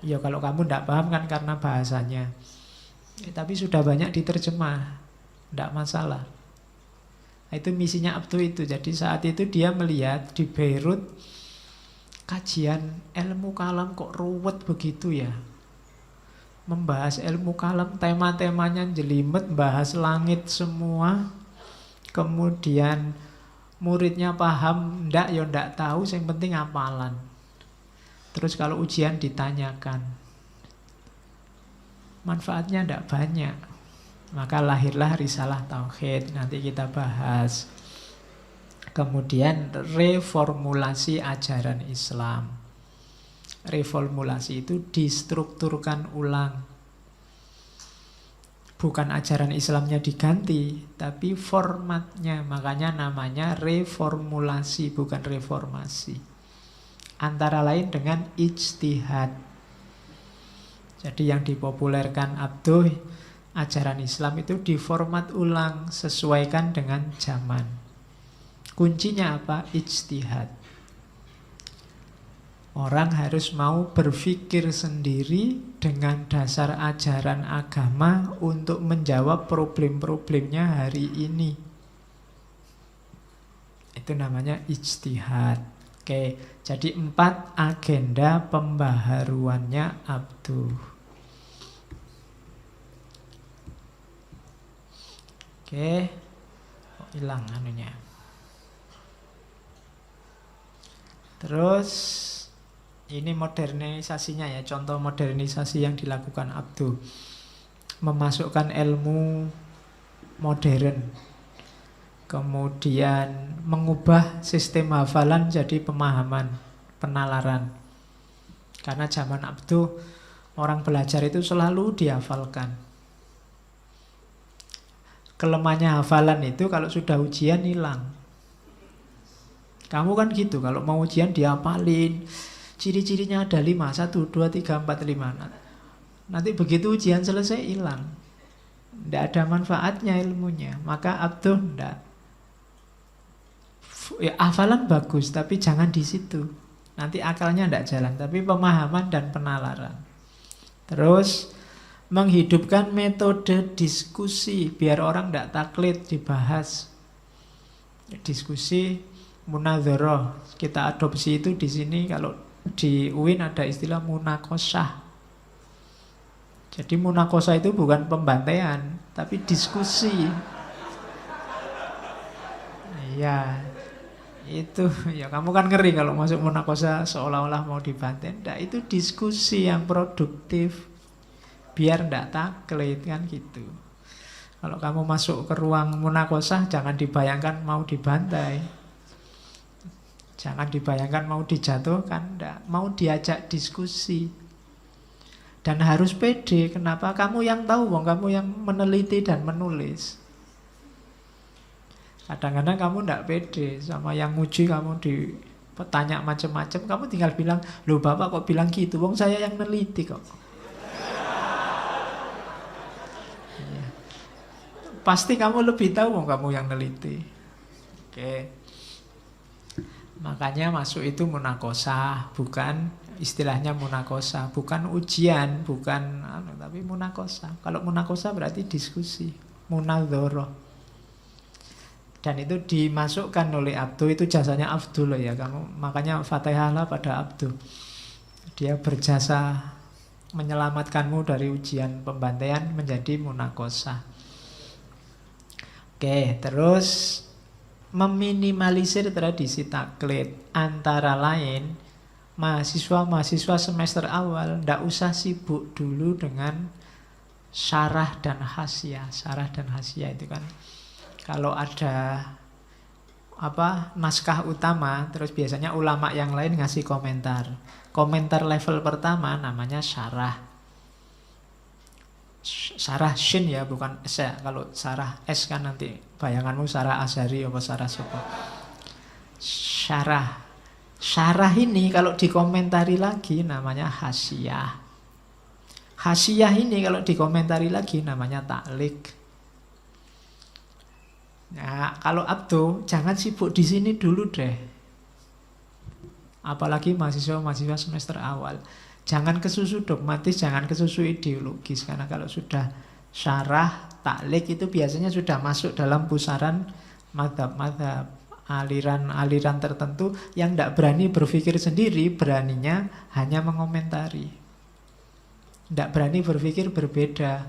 Ya kalau kamu tidak paham kan karena bahasanya. Tapi sudah banyak diterjemah, tidak masalah. Itu misinya Abduh itu. Jadi saat itu dia melihat di Beirut kajian ilmu kalam kok ruwet begitu ya. Membahas ilmu kalam, tema-temanya jelimet, bahas langit semua. Kemudian muridnya paham, ndak ya ndak tahu, yang penting hafalan. Terus kalau ujian ditanyakan, manfaatnya ndak banyak. Maka lahirlah risalah tauhid, nanti kita bahas. Kemudian reformulasi ajaran Islam. Reformulasi itu distrukturkan ulang. Bukan ajaran Islamnya diganti, tapi formatnya. Makanya namanya reformulasi, bukan reformasi. Antara lain dengan ijtihad. Jadi yang dipopulerkan Abduh, ajaran Islam itu diformat ulang, sesuaikan dengan zaman. Kuncinya apa? Ijtihad. Orang harus mau berpikir sendiri dengan dasar ajaran agama untuk menjawab problem-problemnya hari ini. Itu namanya ijtihad. Oke, jadi 4 agenda pembaharuannya Abduh. Oke, kok hilang anunya. Terus ini modernisasinya ya, contoh modernisasi yang dilakukan Abduh. Memasukkan ilmu modern. Kemudian mengubah sistem hafalan jadi pemahaman, penalaran. Karena zaman Abduh orang belajar itu selalu dihafalkan. Kelemahannya hafalan itu kalau sudah ujian hilang. Kamu kan gitu, kalau mau ujian dihafalin. Ciri-cirinya ada 5, 1, 2, 3, 4, 5. Nanti begitu ujian selesai hilang. Tidak ada manfaatnya ilmunya. Maka Abduh tidak. Ya, hafalan bagus, tapi jangan di situ. Nanti akalnya tidak jalan, tapi pemahaman dan penalaran. Terus menghidupkan metode diskusi biar orang tidak taklid, dibahas. Diskusi munadzarah kita adopsi itu di sini. Kalau di UIN ada istilah munakosah. Jadi munakosah itu bukan pembantaian, tapi diskusi. Iya, itu ya kamu kan ngeri kalau masuk munakosah seolah-olah mau dibantai. Nggak, itu diskusi yang produktif. Biar ndak taklid kan gitu. Kalau kamu masuk ke ruang munakosah, jangan dibayangkan mau dibantai. Jangan dibayangkan mau dijatuhkan, ndak. Mau diajak diskusi. Dan harus pede. Kenapa? Kamu yang tahu, wong kamu yang meneliti dan menulis. Kadang-kadang kamu ndak pede sama yang nguji, kamu ditanya macam-macam, kamu tinggal bilang, "Loh Bapak kok bilang gitu? Wong saya yang neliti kok." Pasti kamu lebih tahu kamu yang neliti. Oke. Makanya masuk itu munakosah, bukan istilahnya munakosah, bukan ujian, bukan tapi munakosah. Kalau munakosah berarti diskusi, munadzarah. Dan itu dimasukkan oleh Abduh, itu jasanya Abduh loh ya kamu. Makanya Fatihahlah pada Abduh. Dia berjasa menyelamatkanmu dari ujian pembantaian menjadi munakosah. Oke, terus meminimalisir tradisi taklid. Antara lain, mahasiswa-mahasiswa semester awal ndak usah sibuk dulu dengan syarah dan hasyiah. Syarah dan hasyiah itu kan kalau ada naskah utama, terus biasanya ulama yang lain ngasih komentar. Komentar level pertama namanya syarah. Sarah Shin ya, bukan S ya. Kalau Sarah S kan nanti bayanganmu Sarah Azhari apa Sarah Sopo. Syarah. Syarah ini kalau dikomentari lagi namanya hasiyah. Hasiyah ini kalau dikomentari lagi namanya taklik. Nah, kalau Abdu jangan sibuk di sini dulu deh. Apalagi mahasiswa semester awal. Jangan kesusu dogmatis, jangan kesusu ideologis. Karena kalau sudah syarah, taklik itu biasanya sudah masuk dalam pusaran madhab-madhab, aliran-aliran tertentu yang tidak berani berpikir sendiri, beraninya hanya mengomentari. Tidak berani berpikir berbeda.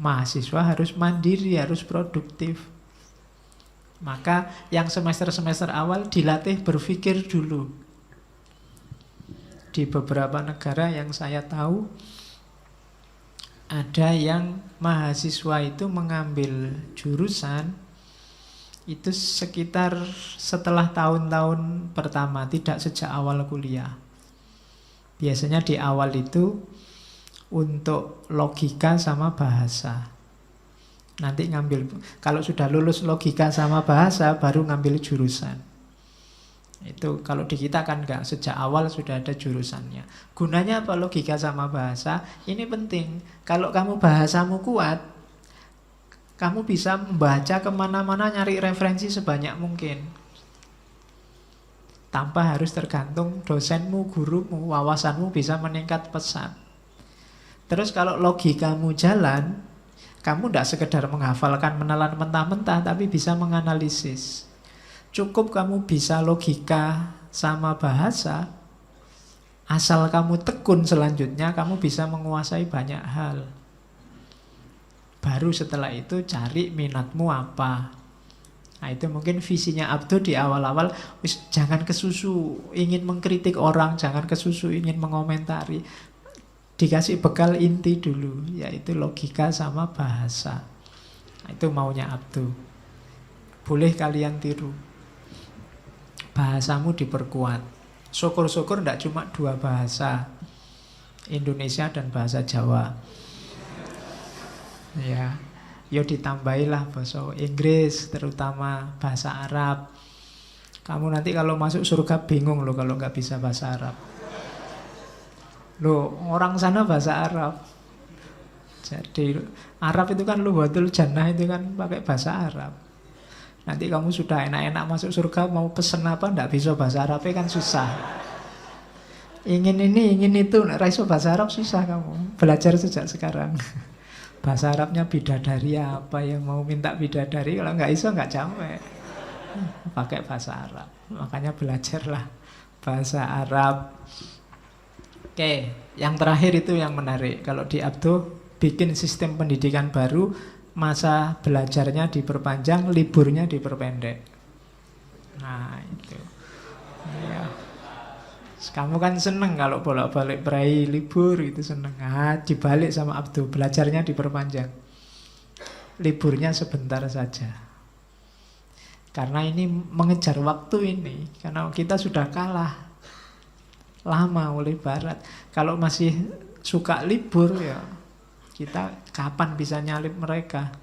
Mahasiswa harus mandiri, harus produktif. Maka yang semester-semester awal dilatih berpikir dulu. Di beberapa negara yang saya tahu, ada yang mahasiswa itu mengambil jurusan itu sekitar setelah tahun-tahun pertama, tidak sejak awal kuliah. Biasanya di awal itu untuk logika sama bahasa. Nanti ngambil, kalau sudah lulus logika sama bahasa, baru ngambil jurusan. Itu kalau di kita kan enggak, sejak awal sudah ada jurusannya. Gunanya apa logika sama bahasa? Ini penting. Kalau kamu bahasamu kuat, kamu bisa membaca kemana-mana, nyari referensi sebanyak mungkin. Tanpa harus tergantung dosenmu, gurumu, wawasanmu bisa meningkat pesat. Terus kalau logikamu jalan, kamu tidak sekedar menghafalkan, menelan mentah-mentah, tapi bisa menganalisis. Cukup kamu bisa logika sama bahasa, asal kamu tekun selanjutnya, kamu bisa menguasai banyak hal. Baru setelah itu cari minatmu apa. Nah itu mungkin visinya Abdu di awal-awal, jangan kesusu ingin mengkritik orang, jangan kesusu ingin mengomentari. Dikasih bekal inti dulu, yaitu logika sama bahasa. Nah, itu maunya Abdu. Boleh kalian tiru. Bahasamu diperkuat. Syukur-syukur tidak cuma 2 bahasa, Indonesia dan bahasa Jawa. Ya, yo ditambahilah bahasa Inggris, terutama bahasa Arab. Kamu nanti kalau masuk surga bingung loh kalau nggak bisa bahasa Arab. Loh, orang sana bahasa Arab. Jadi Arab itu kan lughatul jannah, itu kan pakai bahasa Arab. Nanti kamu sudah enak-enak masuk surga, mau pesen apa, ndak bisa bahasa Arabnya kan susah. Ingin ini, ingin itu, ndak bisa bahasa Arab susah kamu. Belajar sejak sekarang. Bahasa Arabnya bidadari apa, yang mau minta bidadari, kalau nggak bisa nggak capek. Pakai bahasa Arab. Makanya belajarlah bahasa Arab. Oke, yang terakhir itu yang menarik. Kalau di Abdu bikin sistem pendidikan baru, masa belajarnya diperpanjang, liburnya diperpendek. Nah itu ya. Kamu kan seneng kalau bolak-balik berai libur itu seneng. Dibalik sama Abdu, belajarnya diperpanjang, liburnya sebentar saja. Karena ini mengejar waktu ini. Karena kita sudah kalah lama oleh Barat. Kalau masih suka libur ya, kita kapan bisa nyalip mereka?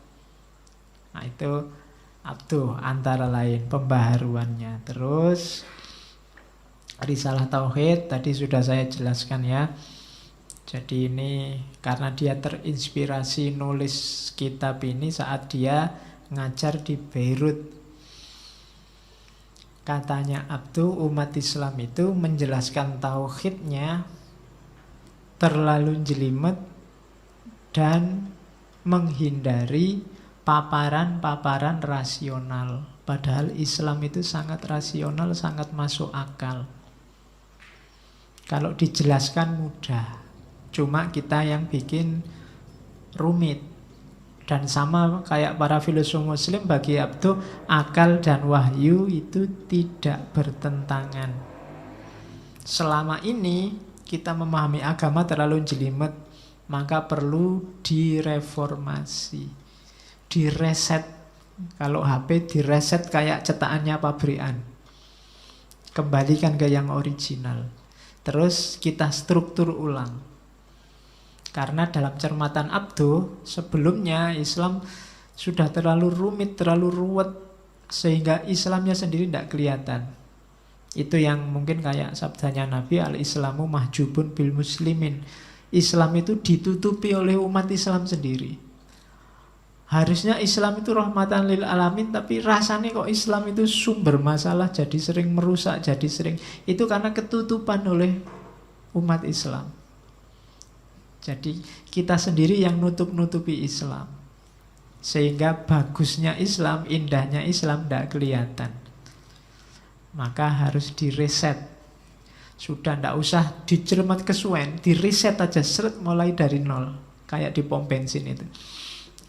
Nah itu Abdu antara lain pembaharuannya. Terus Risalah Tauhid tadi sudah saya jelaskan ya. Jadi ini karena dia terinspirasi nulis kitab ini saat dia ngajar di Beirut. Katanya Abdu, umat Islam itu menjelaskan tauhidnya terlalu jelimet dan menghindari paparan-paparan rasional. Padahal Islam itu sangat rasional, sangat masuk akal. Kalau dijelaskan mudah, cuma kita yang bikin rumit. Dan sama kayak para filsuf muslim, bagi Abdu akal dan wahyu itu tidak bertentangan. Selama ini kita memahami agama terlalu jelimet, maka perlu direformasi, direset. Kalau HP direset kayak cetakannya pabrikan, kembalikan ke yang original. Terus kita struktur ulang. Karena dalam cermatan Abduh, sebelumnya Islam sudah terlalu rumit, terlalu ruwet, sehingga Islamnya sendiri tidak kelihatan. Itu yang mungkin kayak sabdanya Nabi, al-Islamu mahjubun bil muslimin. Islam itu ditutupi oleh umat Islam sendiri. Harusnya Islam itu rahmatan lil alamin, tapi rasanya kok Islam itu sumber masalah, jadi sering merusak, jadi sering. Itu karena ketutupan oleh umat Islam. Jadi kita sendiri yang nutup-nutupi Islam. Sehingga bagusnya Islam, indahnya Islam tidak kelihatan. Maka harus direset. Sudah tidak usah dicermat kesuwen, direset aja, seret mulai dari nol. Kayak di pom bensin itu.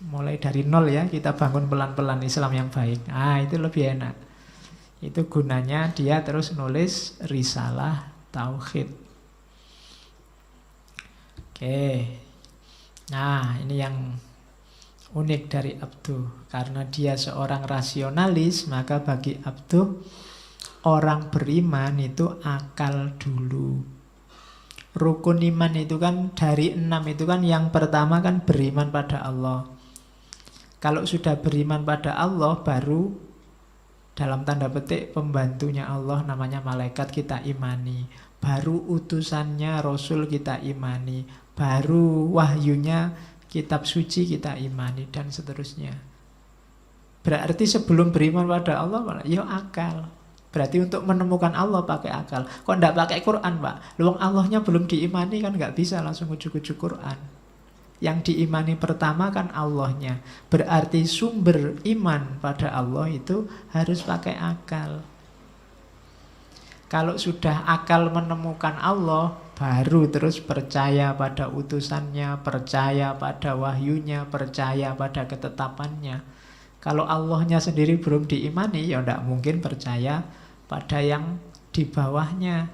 Mulai dari nol ya, kita bangun pelan-pelan Islam yang baik. Itu lebih enak. Itu gunanya dia terus nulis risalah tauhid. Oke. Nah, ini yang unik dari Abduh. Karena dia seorang rasionalis, maka bagi Abduh, orang beriman itu akal dulu. Rukun iman itu kan dari 6 itu kan yang pertama kan beriman pada Allah. Kalau sudah beriman pada Allah, baru dalam tanda petik pembantunya Allah namanya malaikat kita imani. Baru utusannya Rasul kita imani. Baru wahyunya kitab suci kita imani, dan seterusnya. Berarti sebelum beriman pada Allah, ya akal. Berarti untuk menemukan Allah pakai akal. Kok tidak pakai Quran, Pak? Luang Allahnya belum diimani kan nggak bisa langsung ujuk-ujuk Quran. Yang diimani pertama kan Allahnya. Berarti sumber iman pada Allah itu harus pakai akal. Kalau sudah akal menemukan Allah, baru terus percaya pada utusannya, percaya pada wahyunya, percaya pada ketetapannya. Kalau Allahnya sendiri belum diimani, ya tidak mungkin percaya pada yang di bawahnya.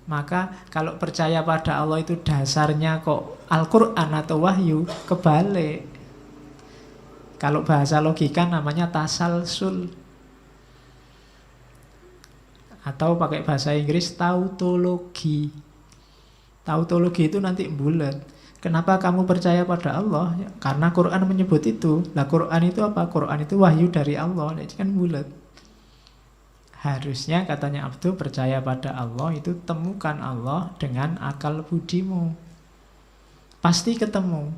Maka kalau percaya pada Allah itu dasarnya kok Al-Quran atau wahyu, kebalik. Kalau bahasa logika namanya tasalsul. Atau pakai bahasa Inggris tautologi. Tautologi itu nanti bulat. Kenapa kamu percaya pada Allah? Ya, karena Quran menyebut itu. Lah Quran itu apa? Quran itu wahyu dari Allah. Jadi kan bulat. Harusnya katanya Abduh percaya pada Allah itu temukan Allah dengan akal budimu. Pasti ketemu.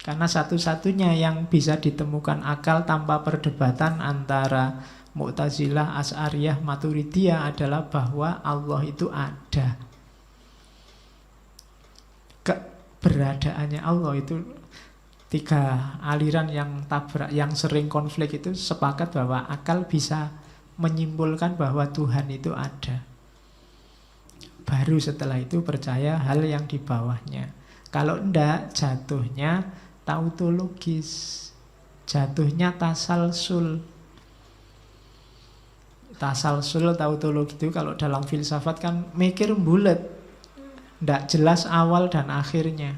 Karena satu-satunya yang bisa ditemukan akal tanpa perdebatan antara Mu'tazilah, Asy'ariyah, Maturidiyah adalah bahwa Allah itu ada. Keberadaannya Allah itu, tiga aliran yang tabrak, yang sering konflik itu sepakat bahwa akal bisa menyimpulkan bahwa Tuhan itu ada. Baru setelah itu percaya hal yang di bawahnya. Kalau enggak, jatuhnya tautologis, jatuhnya tasalsul. Tasalsul, tautologi itu kalau dalam filsafat kan mikir bulat, enggak jelas awal dan akhirnya.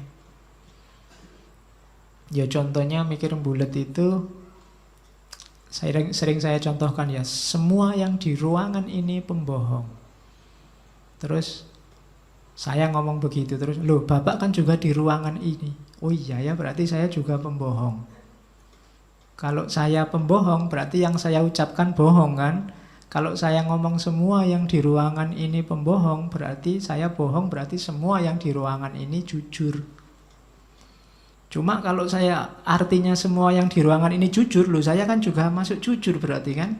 Ya contohnya mikir bulat itu sering saya contohkan ya, semua yang di ruangan ini pembohong. Terus saya ngomong begitu, terus loh Bapak kan juga di ruangan ini. Oh iya ya, berarti saya juga pembohong. Kalau saya pembohong berarti yang saya ucapkan bohong kan. Kalau saya ngomong semua yang di ruangan ini pembohong, berarti saya bohong, berarti semua yang di ruangan ini jujur. Cuma kalau saya artinya semua yang di ruangan ini jujur, loh saya kan juga masuk jujur berarti kan.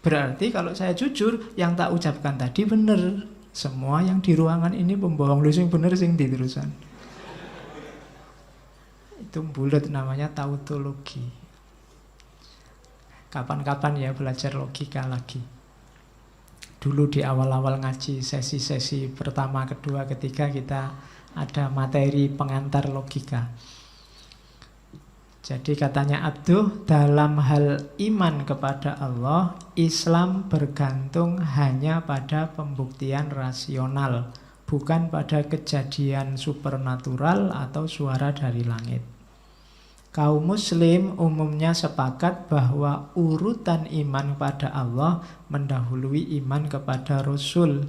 Berarti kalau saya jujur, yang tak ucapkan tadi benar. Semua yang di ruangan ini pembohong, loh sing bener sing di terusan. Itu bulat namanya tautologi. Kapan-kapan ya belajar logika lagi. Dulu di awal-awal ngaji, sesi-sesi pertama, kedua, ketiga kita ada materi pengantar logika. Jadi katanya Abduh, dalam hal iman kepada Allah, Islam bergantung hanya pada pembuktian rasional, bukan pada kejadian supernatural atau suara dari langit. Kaum muslim umumnya sepakat bahwa urutan iman pada Allah mendahului iman kepada Rasul.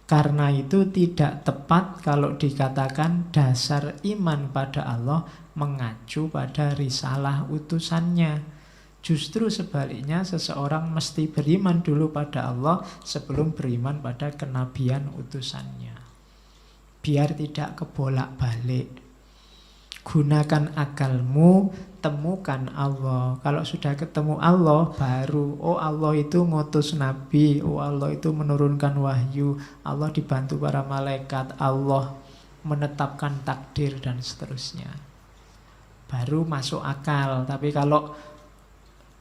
Karena itu tidak tepat kalau dikatakan dasar iman pada Allah mengacu pada risalah utusannya. Justru sebaliknya, seseorang mesti beriman dulu pada Allah sebelum beriman pada kenabian utusannya. Biar tidak kebolak-balik. Gunakan akalmu, temukan Allah. Kalau sudah ketemu Allah, baru oh Allah itu ngutus nabi, oh Allah itu menurunkan wahyu, Allah dibantu para malaikat, Allah menetapkan takdir dan seterusnya. Baru masuk akal. Tapi kalau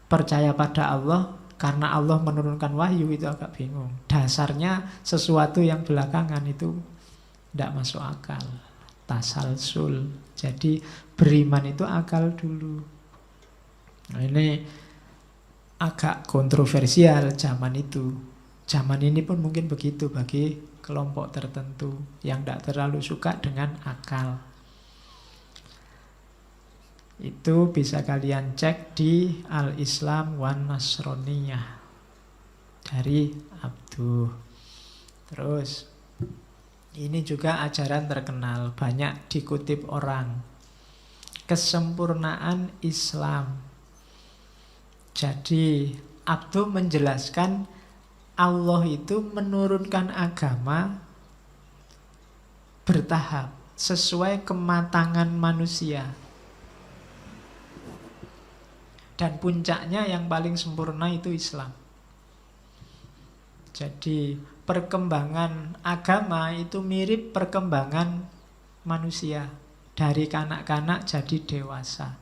percaya pada Allah karena Allah menurunkan wahyu, itu agak bingung. Dasarnya sesuatu yang belakangan itu tidak masuk akal. Tasalsul. Jadi beriman itu akal dulu. Nah, ini agak kontroversial zaman itu. Zaman ini pun mungkin begitu bagi kelompok tertentu yang tidak terlalu suka dengan akal. Itu bisa kalian cek di Al-Islam wan Nasroniyah dari Abduh. Terus ini juga ajaran terkenal, banyak dikutip orang. Kesempurnaan Islam. Jadi Abduh menjelaskan Allah itu menurunkan agama bertahap sesuai kematangan manusia. Dan puncaknya yang paling sempurna itu Islam. Jadi perkembangan agama itu mirip perkembangan manusia. Dari kanak-kanak jadi dewasa.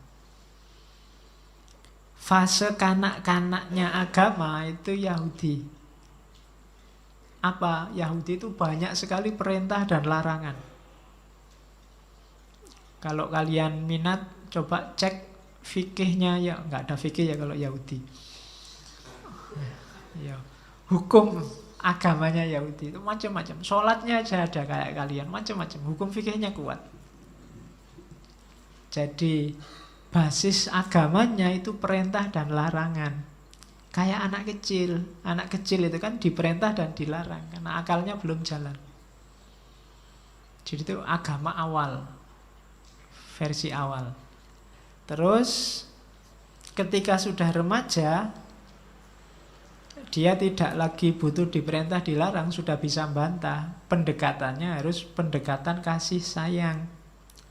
Fase kanak-kanaknya agama itu Yahudi. Apa? Yahudi itu banyak sekali perintah dan larangan. Kalau kalian minat, coba cek fikihnya. Ya, nggak ada fikih ya kalau Yahudi. Ya, hukum agamanya Yahudi itu macam-macam. Sholatnya aja ada kayak kalian, macam-macam. Hukum fikihnya kuat. Jadi basis agamanya itu perintah dan larangan. Kayak anak kecil. Anak kecil itu kan diperintah dan dilarang karena akalnya belum jalan. Jadi itu agama awal, versi awal. Terus ketika sudah remaja, dia tidak lagi butuh diperintah dilarang, sudah bisa bantah. Pendekatannya harus pendekatan kasih sayang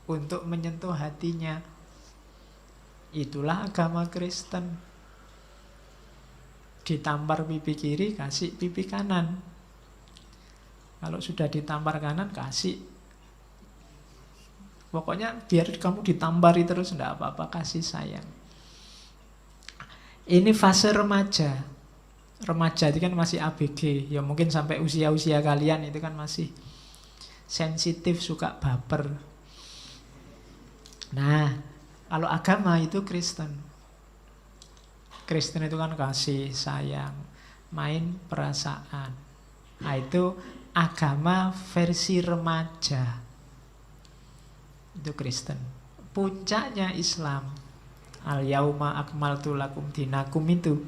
untuk menyentuh hatinya. Itulah agama Kristen. Ditampar pipi kiri, kasih pipi kanan. Kalau sudah ditampar kanan, kasih. Pokoknya biar kamu ditampari terus, tidak apa-apa, kasih sayang. Ini fase remaja. Remaja itu kan masih ABG. Ya mungkin sampai usia-usia kalian itu kan masih sensitif, suka baper. Nah, kalau agama itu Kristen. Kristen itu kan kasih sayang, main perasaan. Nah, itu agama versi remaja. Itu Kristen. Puncaknya Islam. Al-yauma akmaltu lakum dinakum itu.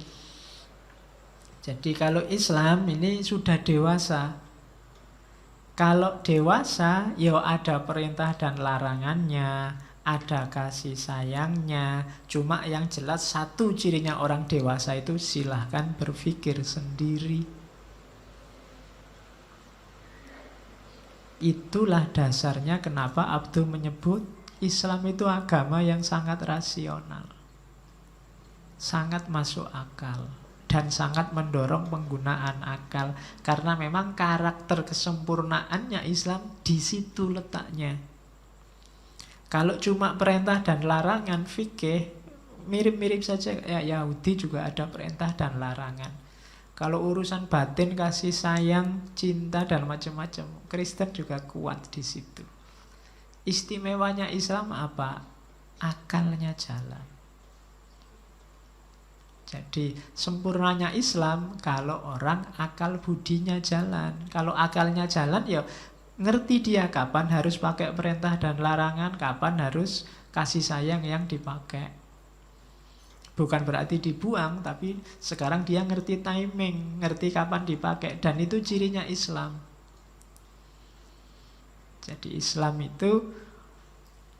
Jadi kalau Islam ini sudah dewasa. Kalau dewasa, ya ada perintah dan larangannya, ada kasih sayangnya. Cuma yang jelas satu cirinya orang dewasa itu silahkan berpikir sendiri. Itulah dasarnya kenapa Abduh menyebut Islam itu agama yang sangat rasional, sangat masuk akal, dan sangat mendorong penggunaan akal. Karena memang karakter kesempurnaannya Islam di situ letaknya. Kalau cuma perintah dan larangan fikih, mirip-mirip saja kayak Yahudi juga ada perintah dan larangan. Kalau urusan batin, kasih sayang, cinta dan macam-macam, Kristen juga kuat di situ. Istimewanya Islam apa? Akalnya jalan. Jadi sempurnanya Islam kalau orang akal budinya jalan. Kalau akalnya jalan, ya ngerti dia kapan harus pakai perintah dan larangan, kapan harus kasih sayang yang dipakai. Bukan berarti dibuang, tapi sekarang dia ngerti timing, ngerti kapan dipakai. Dan itu cirinya Islam. Jadi Islam itu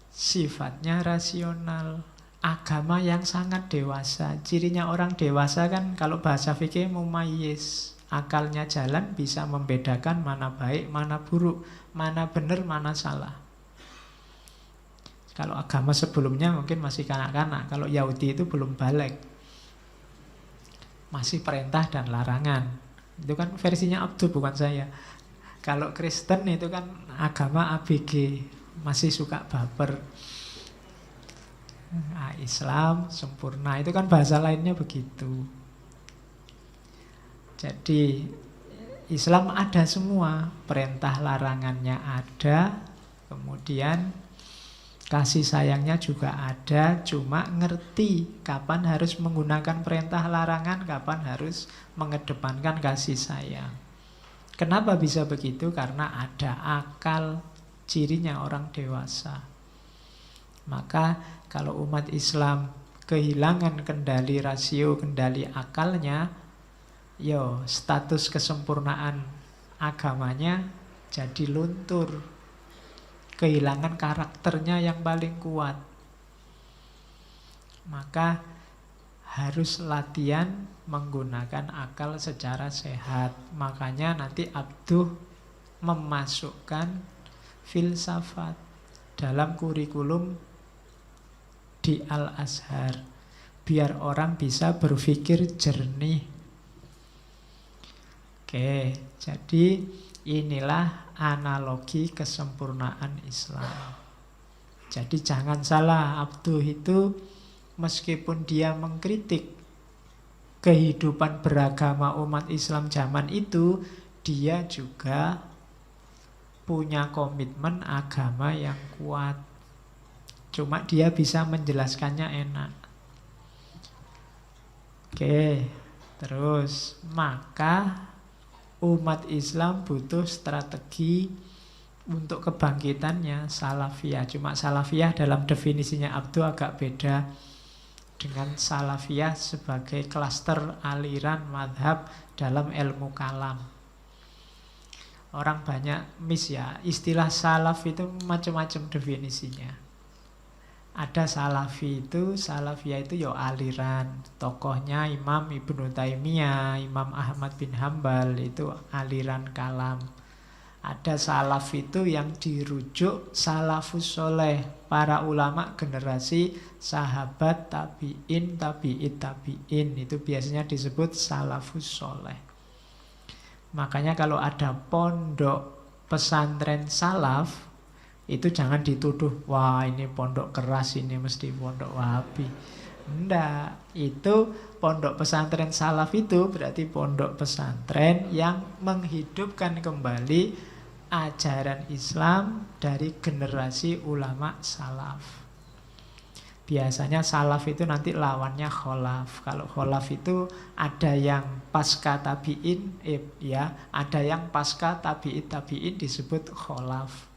sifatnya rasional, agama yang sangat dewasa. Cirinya orang dewasa kan kalau bahasa fikih mumayyiz, akalnya jalan, bisa membedakan mana baik, mana buruk, mana benar, mana salah. Kalau agama sebelumnya mungkin masih kanak-kanak. Kalau Yahudi itu belum balik, masih perintah dan larangan. Itu kan versinya Abdul, bukan saya. Kalau Kristen itu kan agama ABG, masih suka baper. Nah, Islam sempurna, itu kan bahasa lainnya begitu. Jadi Islam ada semua, perintah larangannya ada, kemudian kasih sayangnya juga ada, cuma ngerti kapan harus menggunakan perintah larangan, kapan harus mengedepankan kasih sayang. Kenapa bisa begitu? Karena ada akal, cirinya orang dewasa. Maka kalau umat Islam kehilangan kendali rasio, kendali akalnya, status kesempurnaan agamanya jadi luntur, kehilangan karakternya yang paling kuat. Maka harus latihan menggunakan akal secara sehat. Makanya nanti Abduh memasukkan filsafat dalam kurikulum di Al-Azhar, biar orang bisa berpikir jernih. Oke, jadi inilah analogi kesempurnaan Islam. Jadi jangan salah, Abduh itu meskipun dia mengkritik kehidupan beragama umat Islam zaman itu, dia juga punya komitmen agama yang kuat. Cuma dia bisa menjelaskannya enak. Oke, terus maka umat Islam butuh strategi untuk kebangkitannya, salafiyah. Cuma salafiyah dalam definisinya Abduh agak beda dengan salafiyah sebagai klaster aliran madhab dalam ilmu kalam. Orang banyak miss ya, istilah salaf itu macam-macam definisinya. Ada salafiyah itu aliran. Tokohnya Imam Ibnu Taimiyah, Imam Ahmad bin Hambal, itu aliran kalam. Ada salaf itu yang dirujuk salafus soleh, para ulama generasi sahabat, tabi'in, tabi'it, tabi'in. Itu biasanya disebut salafus soleh. Makanya kalau ada pondok pesantren salaf, itu jangan dituduh, wah ini pondok keras, ini mesti pondok Wahabi. Enggak, itu pondok pesantren salaf itu berarti pondok pesantren yang menghidupkan kembali ajaran Islam dari generasi ulama salaf. Biasanya salaf itu nanti lawannya kholaf. Kalau kholaf itu ada yang pasca tabi'in, ada yang pasca tabi'it tabi'in disebut kholaf.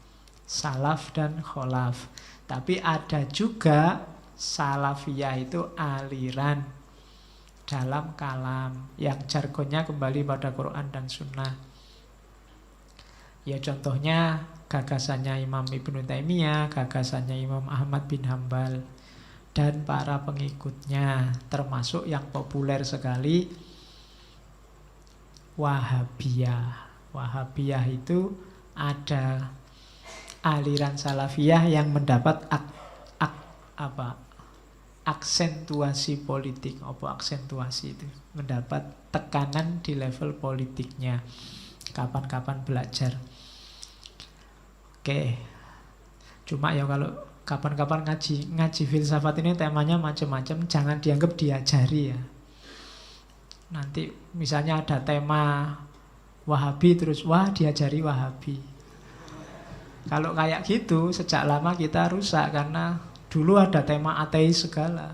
Salaf dan kholaf. Tapi ada juga salafiyah itu aliran dalam kalam yang jargonnya kembali pada Quran dan Sunnah. Ya contohnya gagasannya Imam Ibnu Taimiyah, gagasannya Imam Ahmad bin Hambal dan para pengikutnya, termasuk yang populer sekali Wahabiyah. Wahabiyah itu ada aliran salafiyah yang mendapat aksentuasi politik. Apa aksentuasi itu? Mendapat tekanan di level politiknya. Kapan-kapan belajar. Oke. Cuma ya kalau kapan-kapan ngaji filsafat ini temanya macam-macam, jangan dianggap diajari ya. Nanti misalnya ada tema Wahabi terus diajari Wahabi. Kalau kayak gitu, sejak lama kita rusak. Karena dulu ada tema ateis segala,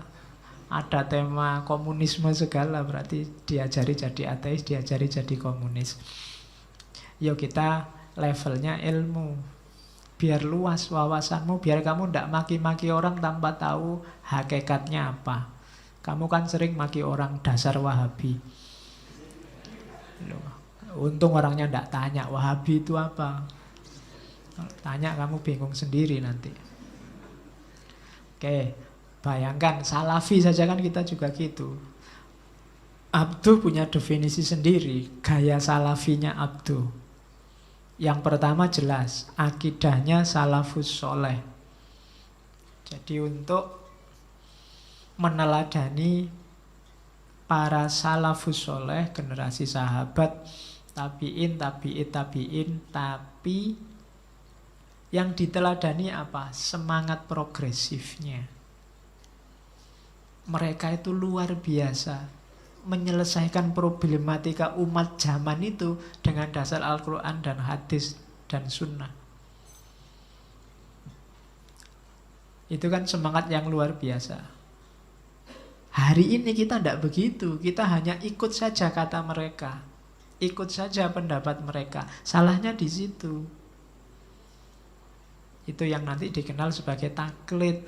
ada tema komunisme segala. Berarti diajari jadi ateis, diajari jadi komunis. Yuk kita levelnya ilmu, biar luas wawasanmu, biar kamu tidak maki-maki orang tanpa tahu hakikatnya apa. Kamu kan sering maki orang dasar Wahabi. Untung orangnya tidak tanya Wahabi itu apa. Kalau tanya kamu bingung sendiri nanti. Oke, bayangkan salafi saja kan kita juga gitu. Abduh punya definisi sendiri, gaya salafinya Abduh. Yang pertama jelas, akidahnya salafus soleh. Jadi untuk meneladani para salafus soleh, generasi sahabat, tabi'in, tabi'in, tapi yang diteladani apa? Semangat progresifnya. Mereka itu luar biasa menyelesaikan problematika umat zaman itu dengan dasar Al-Quran dan hadis dan sunnah. Itu kan semangat yang luar biasa. Hari ini kita tidak begitu. Kita hanya ikut saja kata mereka, ikut saja pendapat mereka. Salahnya di situ. Itu yang nanti dikenal sebagai taklid.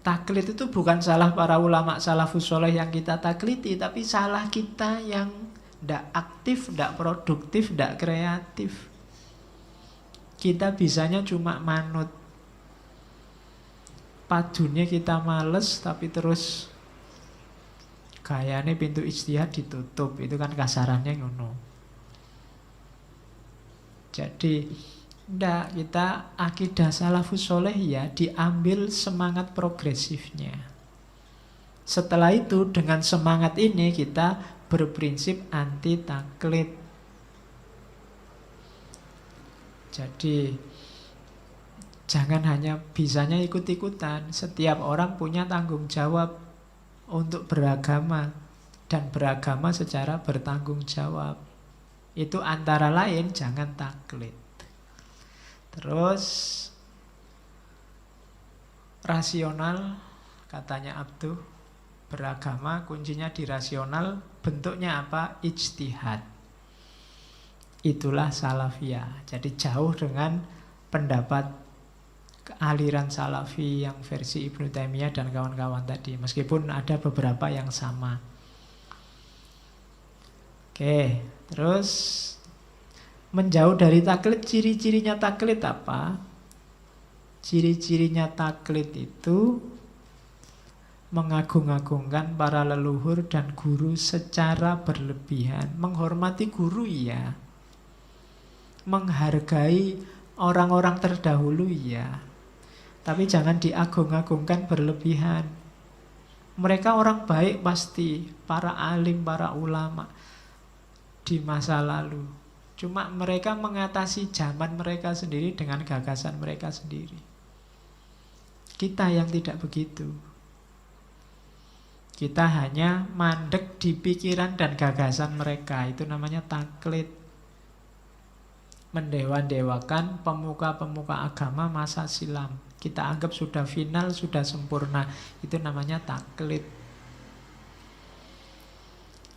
Taklid itu bukan salah para ulama salafus soleh yang kita takliti, tapi salah kita yang tidak aktif, tidak produktif, tidak kreatif. Kita bisanya cuma manut. Padunya kita males, tapi terus gayanya pintu ijtihad ditutup. Itu kan kasarannya ngono. Jadi ndak, kita akidah salafus soleh ya diambil semangat progresifnya. Setelah itu dengan semangat ini kita berprinsip anti taklid. Jadi jangan hanya bisanya ikut-ikutan. Setiap orang punya tanggung jawab untuk beragama, dan beragama secara bertanggung jawab. Itu antara lain jangan taklid. Terus rasional, katanya Abduh, beragama kuncinya di rasional. Bentuknya apa? Ijtihad. Itulah salafiyah. Jadi jauh dengan pendapat aliran salafi yang versi Ibnu Taimiyah dan kawan-kawan tadi, meskipun ada beberapa yang sama. Oke, terus menjauh dari taklid, ciri-cirinya taklid apa? Ciri-cirinya taklid itu mengagung-agungkan para leluhur dan guru secara berlebihan. Menghormati guru ya, menghargai orang-orang terdahulu ya, tapi jangan diagung-agungkan berlebihan. Mereka orang baik pasti, para alim, para ulama di masa lalu. Cuma mereka mengatasi zaman mereka sendiri dengan gagasan mereka sendiri. Kita yang tidak begitu. Kita hanya mandek di pikiran dan gagasan mereka. Itu namanya taklid. Mendewa-dewakan pemuka-pemuka agama masa silam. Kita anggap sudah final, sudah sempurna. Itu namanya taklid.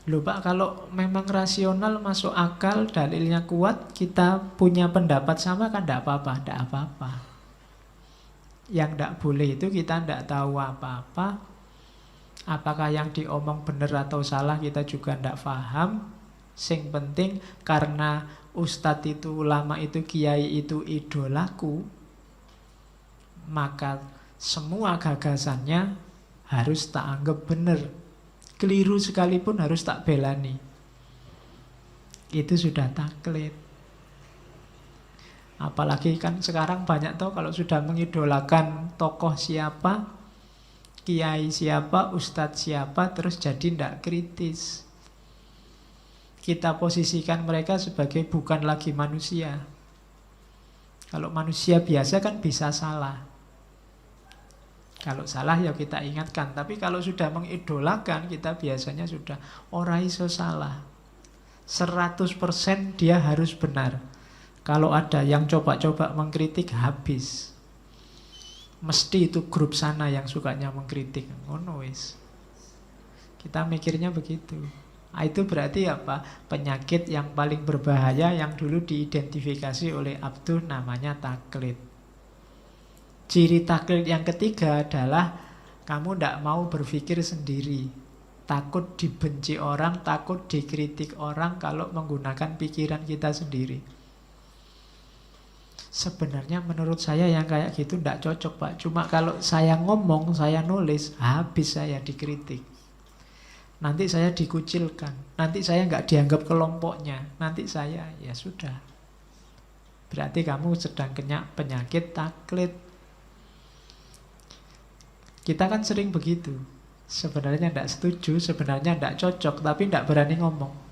Loh Pak, kalau memang rasional, masuk akal, dalilnya kuat, kita punya pendapat sama kan tidak apa-apa, tidak apa-apa. Yang tidak boleh itu kita tidak tahu apa-apa. Apakah yang diomong benar atau salah kita juga tidak paham. Sing penting karena ustadz itu, ulama itu, kiai itu idolaku, maka semua gagasannya harus tak anggap benar. Keliru sekalipun harus tak belani. Itu sudah taklid. Apalagi kan sekarang banyak tahu kalau sudah mengidolakan tokoh siapa, kiai siapa, ustadz siapa, terus jadi tidak kritis. Kita posisikan mereka sebagai bukan lagi manusia. Kalau manusia biasa kan bisa salah. Kalau salah ya kita ingatkan. Tapi kalau sudah mengidolakan, kita biasanya sudah ora iso salah, 100% dia harus benar. Kalau ada yang coba-coba mengkritik, habis. Mesti itu grup sana yang sukanya mengkritik. Ngono wis. Kita mikirnya begitu. Itu berarti apa? Penyakit yang paling berbahaya yang dulu diidentifikasi oleh Abduh, namanya taklid. Ciri taklid yang ketiga adalah kamu tidak mau berpikir sendiri. Takut dibenci orang, takut dikritik orang kalau menggunakan pikiran kita sendiri. Sebenarnya menurut saya yang kayak gitu tidak cocok Pak. Cuma kalau saya ngomong, saya nulis, habis saya dikritik. Nanti saya dikucilkan. Nanti saya nggak dianggap kelompoknya. Nanti saya, ya sudah. Berarti kamu sedang kena penyakit taklid. Kita kan sering begitu. Sebenarnya tidak setuju, sebenarnya tidak cocok, tapi tidak berani ngomong.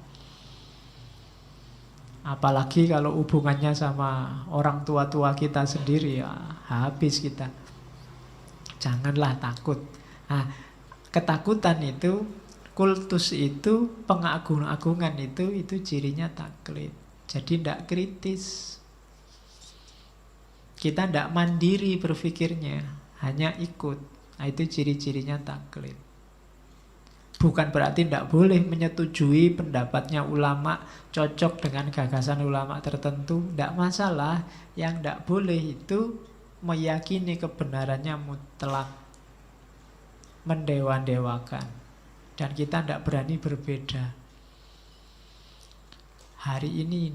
Apalagi kalau hubungannya sama orang tua-tua kita sendiri, ya habis kita. Janganlah takut. Nah, ketakutan itu, kultus itu, pengagung-agungan itu cirinya taklid. Jadi tidak kritis. Kita tidak mandiri berpikirnya, hanya ikut. Nah, itu ciri-cirinya taklid. Bukan berarti tidak boleh menyetujui pendapatnya ulama, cocok dengan gagasan ulama tertentu, tidak masalah. Yang tidak boleh itu meyakini kebenarannya mutlak, mendewa-dewakan. Dan kita tidak berani berbeda. Hari ini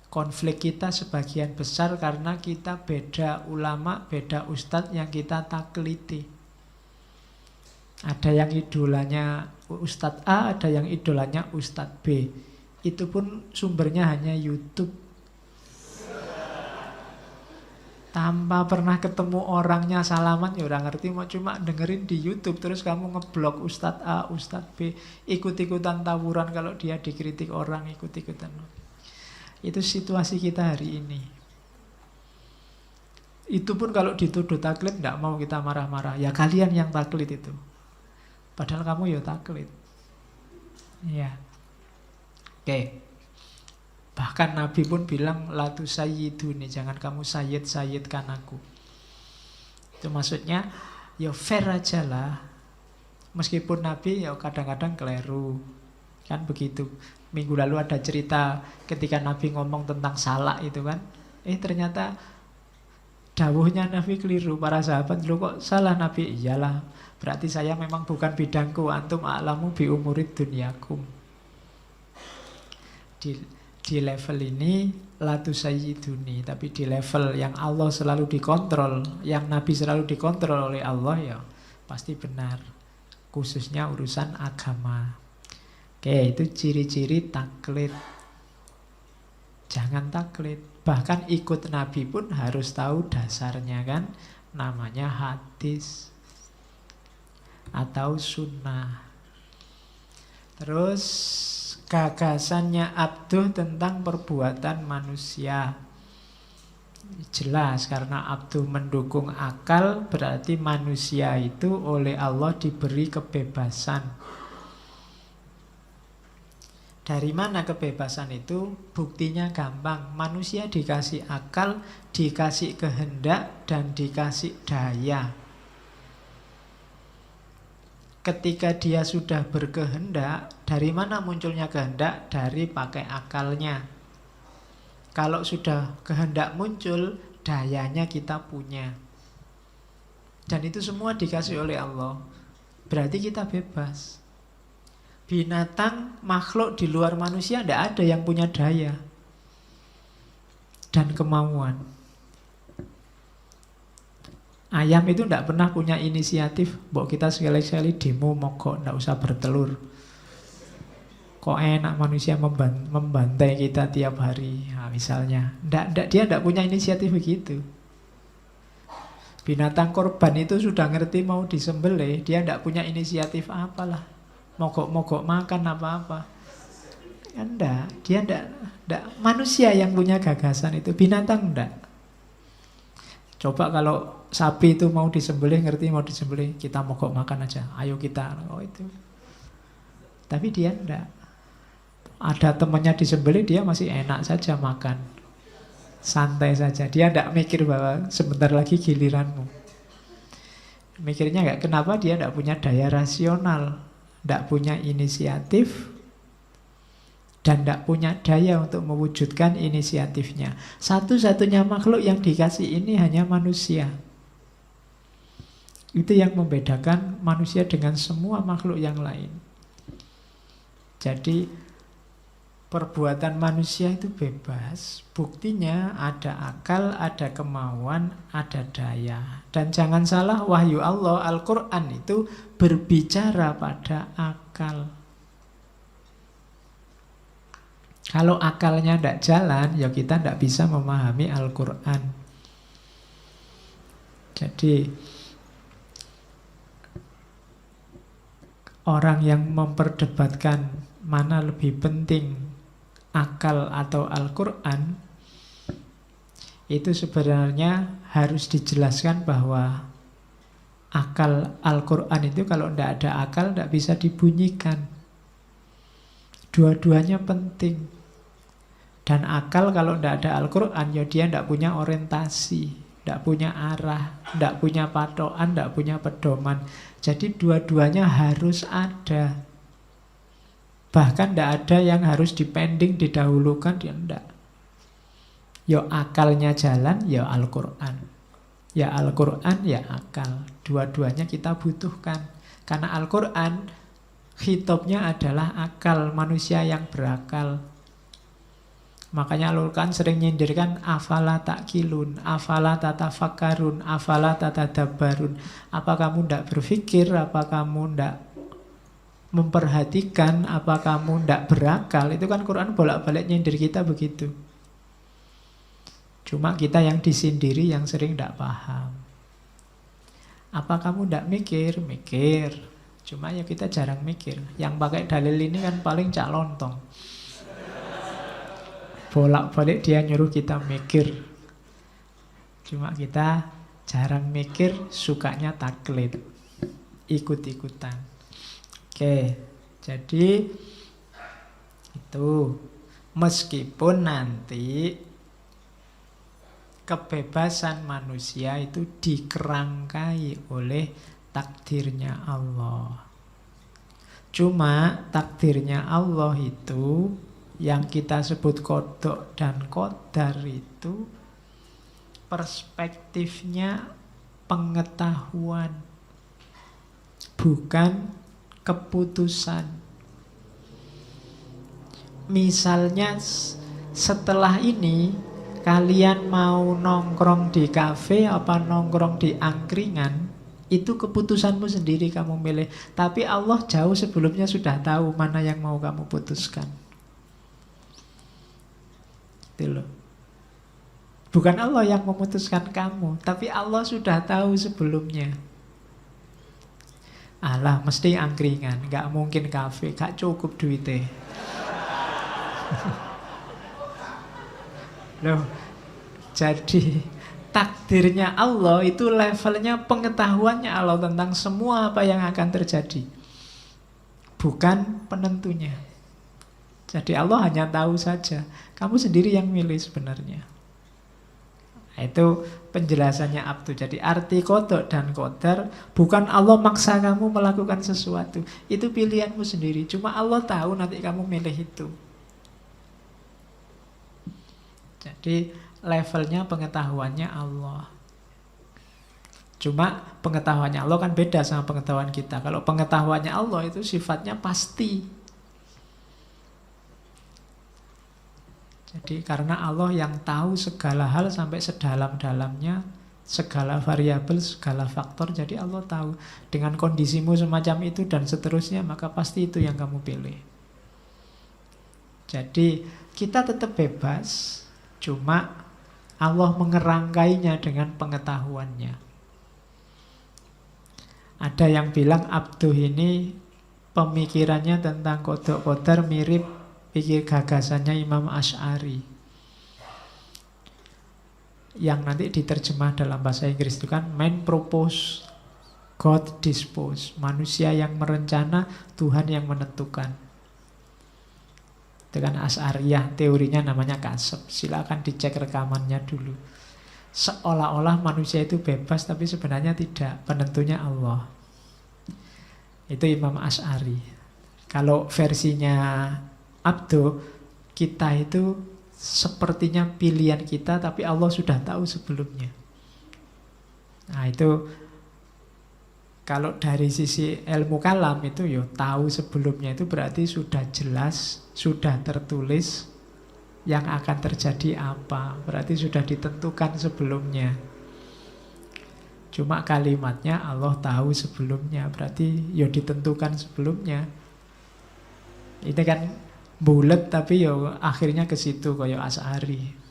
konflik kita sebagian besar karena kita beda ulama, beda ustadz yang kita takliti. Ada yang idolanya Ustadz A, ada yang idolanya Ustadz B. Itu pun sumbernya hanya YouTube. Tanpa pernah ketemu orangnya, salaman ya udah ngerti, mau cuma dengerin di YouTube. Terus kamu ngeblok Ustadz A, Ustadz B, ikut-ikutan tawuran kalau dia dikritik orang, ikut-ikutan. Itu situasi kita hari ini. Itu pun kalau dituduh taklid tidak mau kita marah-marah. Ya kalian yang taklid itu. Padahal kamu ya taklid. Ya. Oke. Bahkan Nabi pun bilang la tusayyiduni, jangan kamu sayyid-sayyidkan aku. Itu maksudnya ya fair aja lah. Meskipun Nabi ya kadang-kadang keliru. Kan begitu. Minggu lalu ada cerita ketika Nabi ngomong tentang salak itu kan. Ternyata dawuhnya Nabi keliru. Para sahabat, "Loh kok salah Nabi?" "Iyalah, berarti saya memang bukan bidangku. Antum a'lamu bi umurid dunyakum." Di level ini la tusayyiduni, tapi di level yang Allah selalu dikontrol, yang Nabi selalu dikontrol oleh Allah, ya pasti benar. Khususnya urusan agama. Oke, itu ciri-ciri taklid. Jangan taklid. Bahkan ikut Nabi pun harus tahu dasarnya kan. Namanya hadis atau sunnah. Terus gagasannya Abduh tentang perbuatan manusia. Jelas karena Abduh mendukung akal, berarti manusia itu oleh Allah diberi kebebasan. Dari mana kebebasan itu? Buktinya gampang. Manusia dikasih akal, dikasih kehendak, dan dikasih daya. Ketika dia sudah berkehendak, dari mana munculnya kehendak? Dari pakai akalnya. Kalau sudah kehendak muncul, dayanya kita punya. Dan itu semua dikasih oleh Allah. Berarti kita bebas. Binatang, makhluk di luar manusia tidak ada yang punya daya dan kemauan. Ayam itu tidak pernah punya inisiatif. Mbok kita sekali-sekali demo mogok, tidak usah bertelur. Kok enak manusia membantai kita tiap hari, nah, misalnya. Dia tidak punya inisiatif begitu. Binatang korban itu sudah ngerti mau disembelih, dia tidak punya inisiatif apalah. Mogok-mogok makan apa-apa. Enggak, dia enggak. Manusia yang punya gagasan itu, binatang enggak. Coba kalau sapi itu mau disembelih, ngerti mau disembelih, kita mogok makan aja. Ayo kita, itu. Tapi dia enggak. Ada temannya disembelih, dia masih enak saja makan. Santai saja. Dia enggak mikir bahwa sebentar lagi giliranmu. Mikirnya enggak, kenapa dia enggak punya daya rasional. Tidak punya inisiatif dan tidak punya daya untuk mewujudkan inisiatifnya. Satu-satunya makhluk yang dikasih ini hanya manusia. Itu yang membedakan manusia dengan semua makhluk yang lain. Jadi Perbuatan manusia itu bebas. Buktinya ada akal, ada kemauan, ada daya. Dan jangan salah, wahyu Allah, Al-Quran itu berbicara pada akal. Kalau akalnya tidak jalan, ya kita tidak bisa memahami Al-Quran. Jadi orang yang memperdebatkan mana lebih penting, akal atau Al-Quran, itu sebenarnya harus dijelaskan bahwa akal Al-Quran itu kalau tidak ada akal tidak bisa dibunyikan. Dua-duanya penting. Dan akal kalau tidak ada Al-Quran, ya dia tidak punya orientasi, tidak punya arah, tidak punya patokan, tidak punya pedoman. Jadi dua-duanya harus ada. Bahkan tidak ada yang harus dipending, didahulukan, dia tidak. Ya akalnya jalan, ya Al-Quran. Ya Al-Quran, ya akal. Dua-duanya kita butuhkan. Karena Al-Quran, khitabnya adalah akal, manusia yang berakal. Makanya Al-Quran sering nyindirkan, afala ta'kilun, afala tatafakkarun, afala tatadabbarun. Apa kamu tidak berpikir, apa kamu tidak memperhatikan, apa kamu tidak berakal. Itu kan Quran bolak-balik nyindir kita begitu. Cuma kita yang disindiri, yang sering tidak paham. Apa kamu tidak mikir? Mikir. Cuma ya kita jarang mikir. Yang pakai dalil ini kan paling cak lontong. Bolak-balik dia nyuruh kita mikir. Cuma kita jarang mikir, sukanya taklid, ikut-ikutan. Oke, jadi itu meskipun nanti kebebasan manusia itu dikerangkai oleh takdirnya Allah. Cuma takdirnya Allah itu yang kita sebut qada dan qadar itu perspektifnya pengetahuan, bukan keputusan. Misalnya setelah ini kalian mau nongkrong di kafe apa nongkrong di angkringan, itu keputusanmu sendiri, kamu milih. Tapi Allah jauh sebelumnya sudah tahu mana yang mau kamu putuskan. Itu loh. Bukan Allah yang memutuskan kamu, tapi Allah sudah tahu sebelumnya. Alah, mesti angkringan, nggak mungkin kafe, gak cukup duitnya. Loh, jadi takdirnya Allah itu levelnya pengetahuannya Allah tentang semua apa yang akan terjadi, bukan penentunya. Jadi Allah hanya tahu saja, kamu sendiri yang milih sebenarnya. Itu penjelasannya Abdu. Jadi arti qada dan qadar bukan Allah maksa kamu melakukan sesuatu. Itu pilihanmu sendiri. Cuma Allah tahu nanti kamu milih itu. Jadi levelnya pengetahuannya Allah. Cuma pengetahuannya Allah kan beda sama pengetahuan kita. Kalau pengetahuannya Allah itu sifatnya pasti. Jadi karena Allah yang tahu segala hal sampai sedalam-dalamnya, segala variabel, segala faktor. Jadi Allah tahu dengan kondisimu semacam itu dan seterusnya, maka pasti itu yang kamu pilih. Jadi kita tetap bebas, cuma Allah mengerangkainya dengan pengetahuannya. Ada yang bilang Abduh ini pemikirannya tentang qada qadar mirip pikir gagasannya Imam Asy'ari, yang nanti diterjemah dalam bahasa Inggris itu kan man propose, God dispose. Manusia yang merencana, Tuhan yang menentukan. Itu kan Asy'ariyah, teorinya namanya kasab. Silakan dicek rekamannya dulu. Seolah-olah manusia itu bebas, tapi sebenarnya tidak, penentunya Allah. Itu Imam Asy'ari. Kalau versinya Abdu, kita itu sepertinya pilihan kita, tapi Allah sudah tahu sebelumnya. Nah itu Kalau dari sisi ilmu kalam itu ya tahu sebelumnya itu berarti sudah jelas, sudah tertulis yang akan terjadi apa. Berarti sudah ditentukan sebelumnya. Cuma kalimatnya Allah tahu sebelumnya, berarti ya ditentukan sebelumnya. Ini kan bulet tapi ya akhirnya ke situ kayak Asy'ari.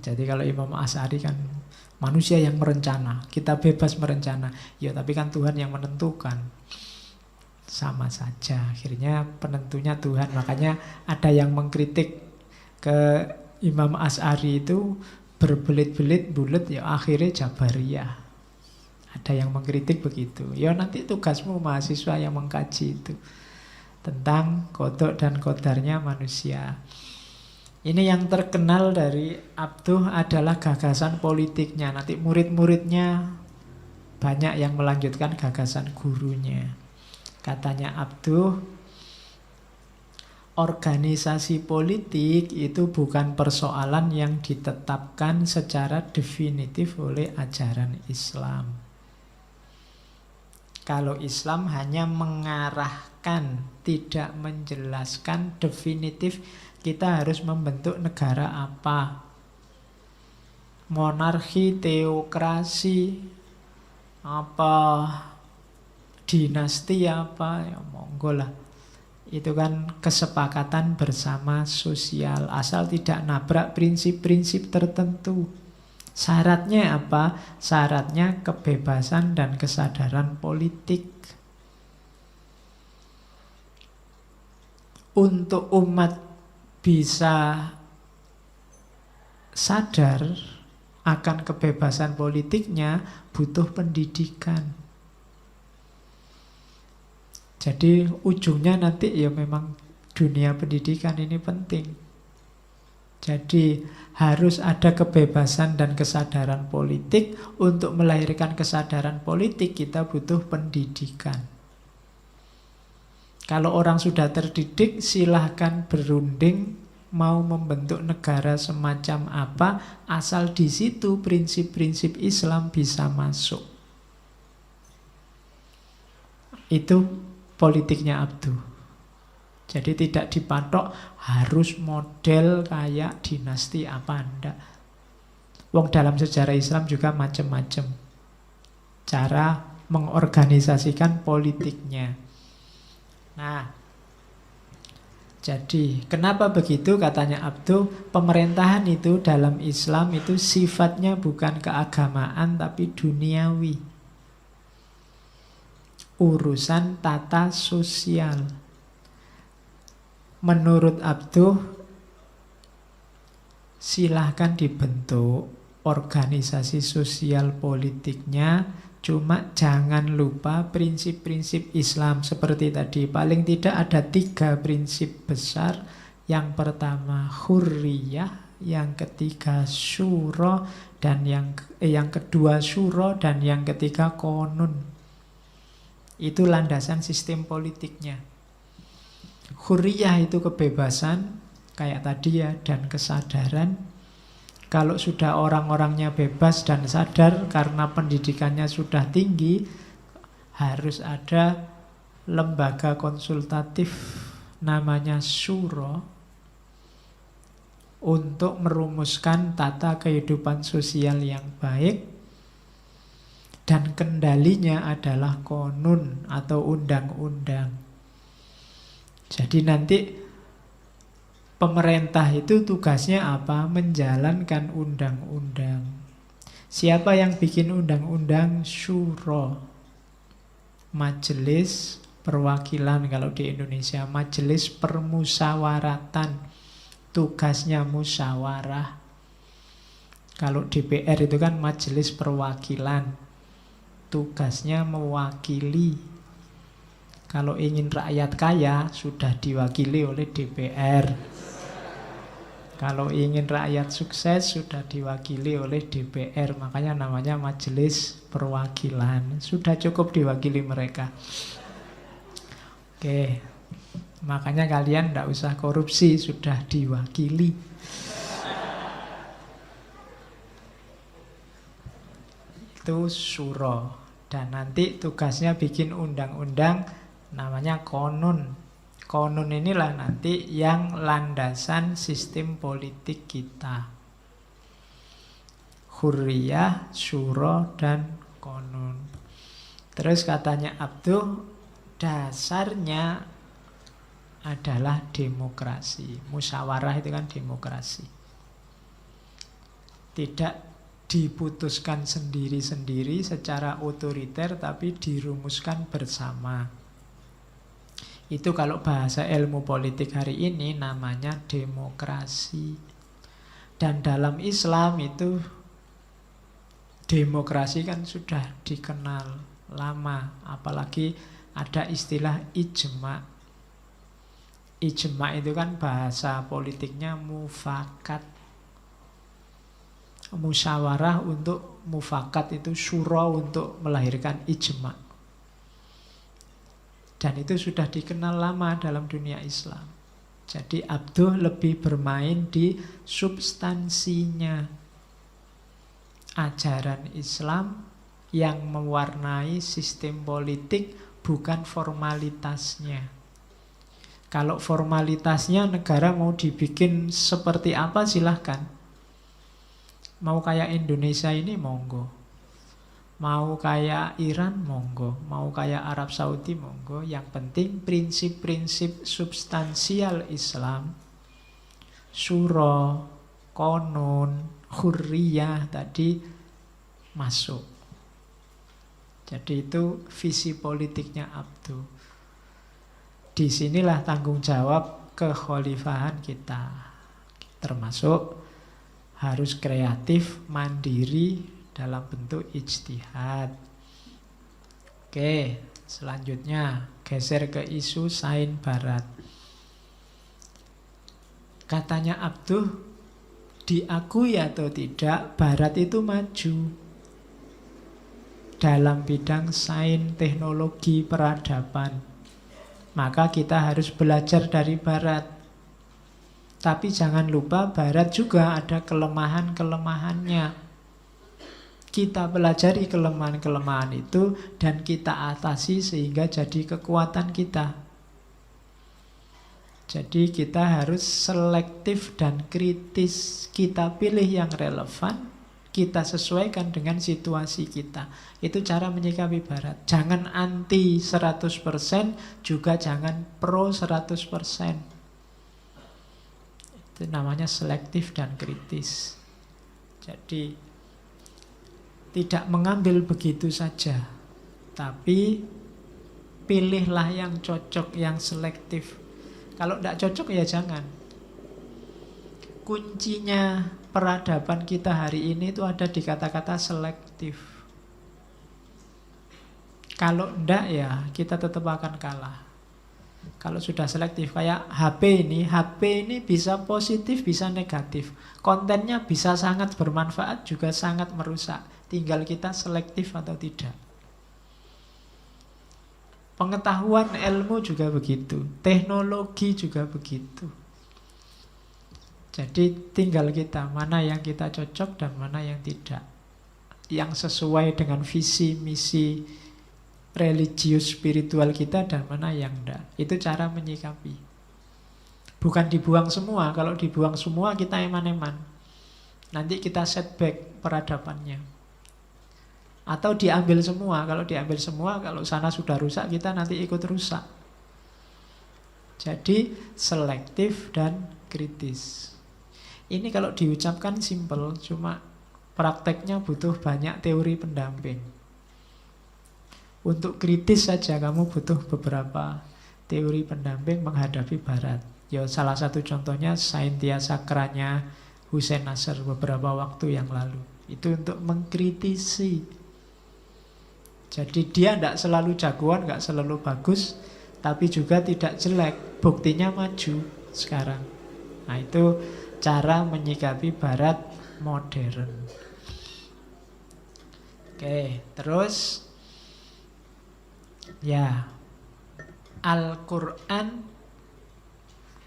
Jadi kalau Imam Asy'ari kan manusia yang merencana, kita bebas merencana. Ya tapi kan Tuhan yang menentukan. Sama saja, akhirnya penentunya Tuhan. Makanya ada yang mengkritik ke Imam Asy'ari itu berbelit-belit bulet, ya akhirnya Jabariyah. Ada yang mengkritik begitu. Ya nanti tugasmu mahasiswa yang mengkaji itu tentang qada dan qadarnya manusia. Ini yang terkenal dari Abduh adalah gagasan politiknya. Nanti murid-muridnya banyak yang melanjutkan gagasan gurunya. Katanya Abduh, organisasi politik itu bukan persoalan yang ditetapkan secara definitif oleh ajaran Islam. Kalau Islam hanya mengarahkan, tidak menjelaskan definitif kita harus membentuk negara apa. Monarki, teokrasi, apa, dinasti apa, ya monggo lah. Itu kan kesepakatan bersama sosial, asal tidak nabrak prinsip-prinsip tertentu. Syaratnya apa? Syaratnya kebebasan dan kesadaran politik. Untuk umat bisa sadar akan kebebasan politiknya butuh pendidikan. Jadi ujungnya nanti ya memang dunia pendidikan ini penting. Jadi harus ada kebebasan dan kesadaran politik. Untuk melahirkan kesadaran politik kita butuh pendidikan. Kalau orang sudah terdidik, silahkan berunding mau membentuk negara semacam apa, asal di situ prinsip-prinsip Islam bisa masuk. Itu politiknya Abduh. Jadi tidak dipatok harus model kayak dinasti apa, enggak. Wong dalam sejarah Islam juga macam-macam cara mengorganisasikan politiknya. Nah, jadi kenapa begitu katanya Abduh? Pemerintahan itu dalam Islam itu sifatnya bukan keagamaan tapi duniawi. Urusan tata sosial. Menurut Abduh, silahkan dibentuk organisasi sosial politiknya, cuma jangan lupa prinsip-prinsip Islam. Seperti tadi, paling tidak ada 3 prinsip besar. Yang pertama hurriyah, yang ketiga syura, dan yang kedua syura, dan yang ketiga konun. Itu landasan sistem politiknya. Hurriyah itu kebebasan, kayak tadi ya, dan kesadaran. Kalau sudah orang-orangnya bebas dan sadar karena pendidikannya sudah tinggi, harus ada lembaga konsultatif namanya syura untuk merumuskan tata kehidupan sosial yang baik, dan kendalinya adalah konun atau undang-undang. Jadi nanti pemerintah itu tugasnya apa? Menjalankan undang-undang. Siapa yang bikin undang-undang? Syura. Majelis perwakilan kalau di Indonesia. Majelis permusyawaratan. Tugasnya musyawarah. Kalau DPR itu kan majelis perwakilan. Tugasnya mewakili. Kalau ingin rakyat kaya, sudah diwakili oleh DPR. Kalau ingin rakyat sukses, sudah diwakili oleh DPR. Makanya namanya majelis perwakilan. Sudah cukup diwakili mereka. Oke, makanya kalian tidak usah korupsi, sudah diwakili. Itu syura. Dan nanti tugasnya bikin undang-undang namanya konun. Konun inilah nanti yang landasan sistem politik kita. Hurriyah, syuro, dan konun. Terus katanya Abduh, dasarnya adalah demokrasi. Musyawarah itu kan demokrasi. Tidak diputuskan sendiri-sendiri secara otoriter, tapi dirumuskan bersama. Itu kalau bahasa ilmu politik hari ini namanya demokrasi. Dan dalam Islam itu demokrasi kan sudah dikenal lama. Apalagi ada istilah ijma. Ijma itu kan bahasa politiknya mufakat. Musyawarah untuk mufakat itu syuro untuk melahirkan ijma. Dan itu sudah dikenal lama dalam dunia Islam. Jadi Abduh lebih bermain di substansinya. Ajaran Islam yang mewarnai sistem politik, bukan formalitasnya. Kalau formalitasnya negara mau dibikin seperti apa silahkan. Mau kayak Indonesia ini monggo. Mau kayak Iran monggo. Mau kayak Arab Saudi monggo. Yang penting prinsip-prinsip substansial Islam, syuro, konun, hurriyah tadi masuk. Jadi itu visi politiknya Abduh. Disinilah tanggung jawab kekhalifahan kita. Termasuk harus kreatif, mandiri dalam bentuk ijtihad. Oke, selanjutnya geser ke isu sains barat. Katanya Abduh, diakui atau tidak, barat itu maju dalam bidang sains, teknologi, peradaban. Maka kita harus belajar dari barat. Tapi jangan lupa barat juga ada kelemahan-kelemahannya. Kita pelajari kelemahan-kelemahan itu dan kita atasi sehingga jadi kekuatan kita. Jadi kita harus selektif dan kritis. Kita pilih yang relevan, kita sesuaikan dengan situasi kita. Itu cara menyikapi barat. Jangan anti 100%, juga jangan pro 100%. Itu namanya selektif dan kritis. Jadi tidak mengambil begitu saja, tapi pilihlah yang cocok, yang selektif. Kalau tidak cocok ya jangan. Kuncinya peradaban kita hari ini itu ada di kata-kata selektif. Kalau enggak ya kita tetap akan kalah. Kalau sudah selektif kayak HP ini bisa positif, bisa negatif. Kontennya bisa sangat bermanfaat, juga sangat merusak. Tinggal kita selektif atau tidak. Pengetahuan ilmu juga begitu. Teknologi juga begitu. Jadi tinggal kita, mana yang kita cocok dan mana yang tidak. Yang sesuai dengan visi, misi, religius, spiritual kita dan mana yang tidak. Itu cara menyikapi. Bukan dibuang semua. Kalau dibuang semua kita eman-eman. Nanti kita setback peradabannya. Atau diambil semua. Kalau diambil semua, kalau sana sudah rusak, kita nanti ikut rusak. Jadi selektif dan kritis. Ini kalau diucapkan simpel, cuma prakteknya butuh banyak teori pendamping. Untuk kritis saja kamu butuh beberapa teori pendamping menghadapi barat. Ya, salah satu contohnya Saintia Sakranya Hussein Nasr beberapa waktu yang lalu. Itu untuk mengkritisi. Jadi dia tidak selalu jagoan, tidak selalu bagus, tapi juga tidak jelek. Buktinya maju sekarang. Nah itu cara menyikapi barat modern. Oke, terus ya, Al-Quran,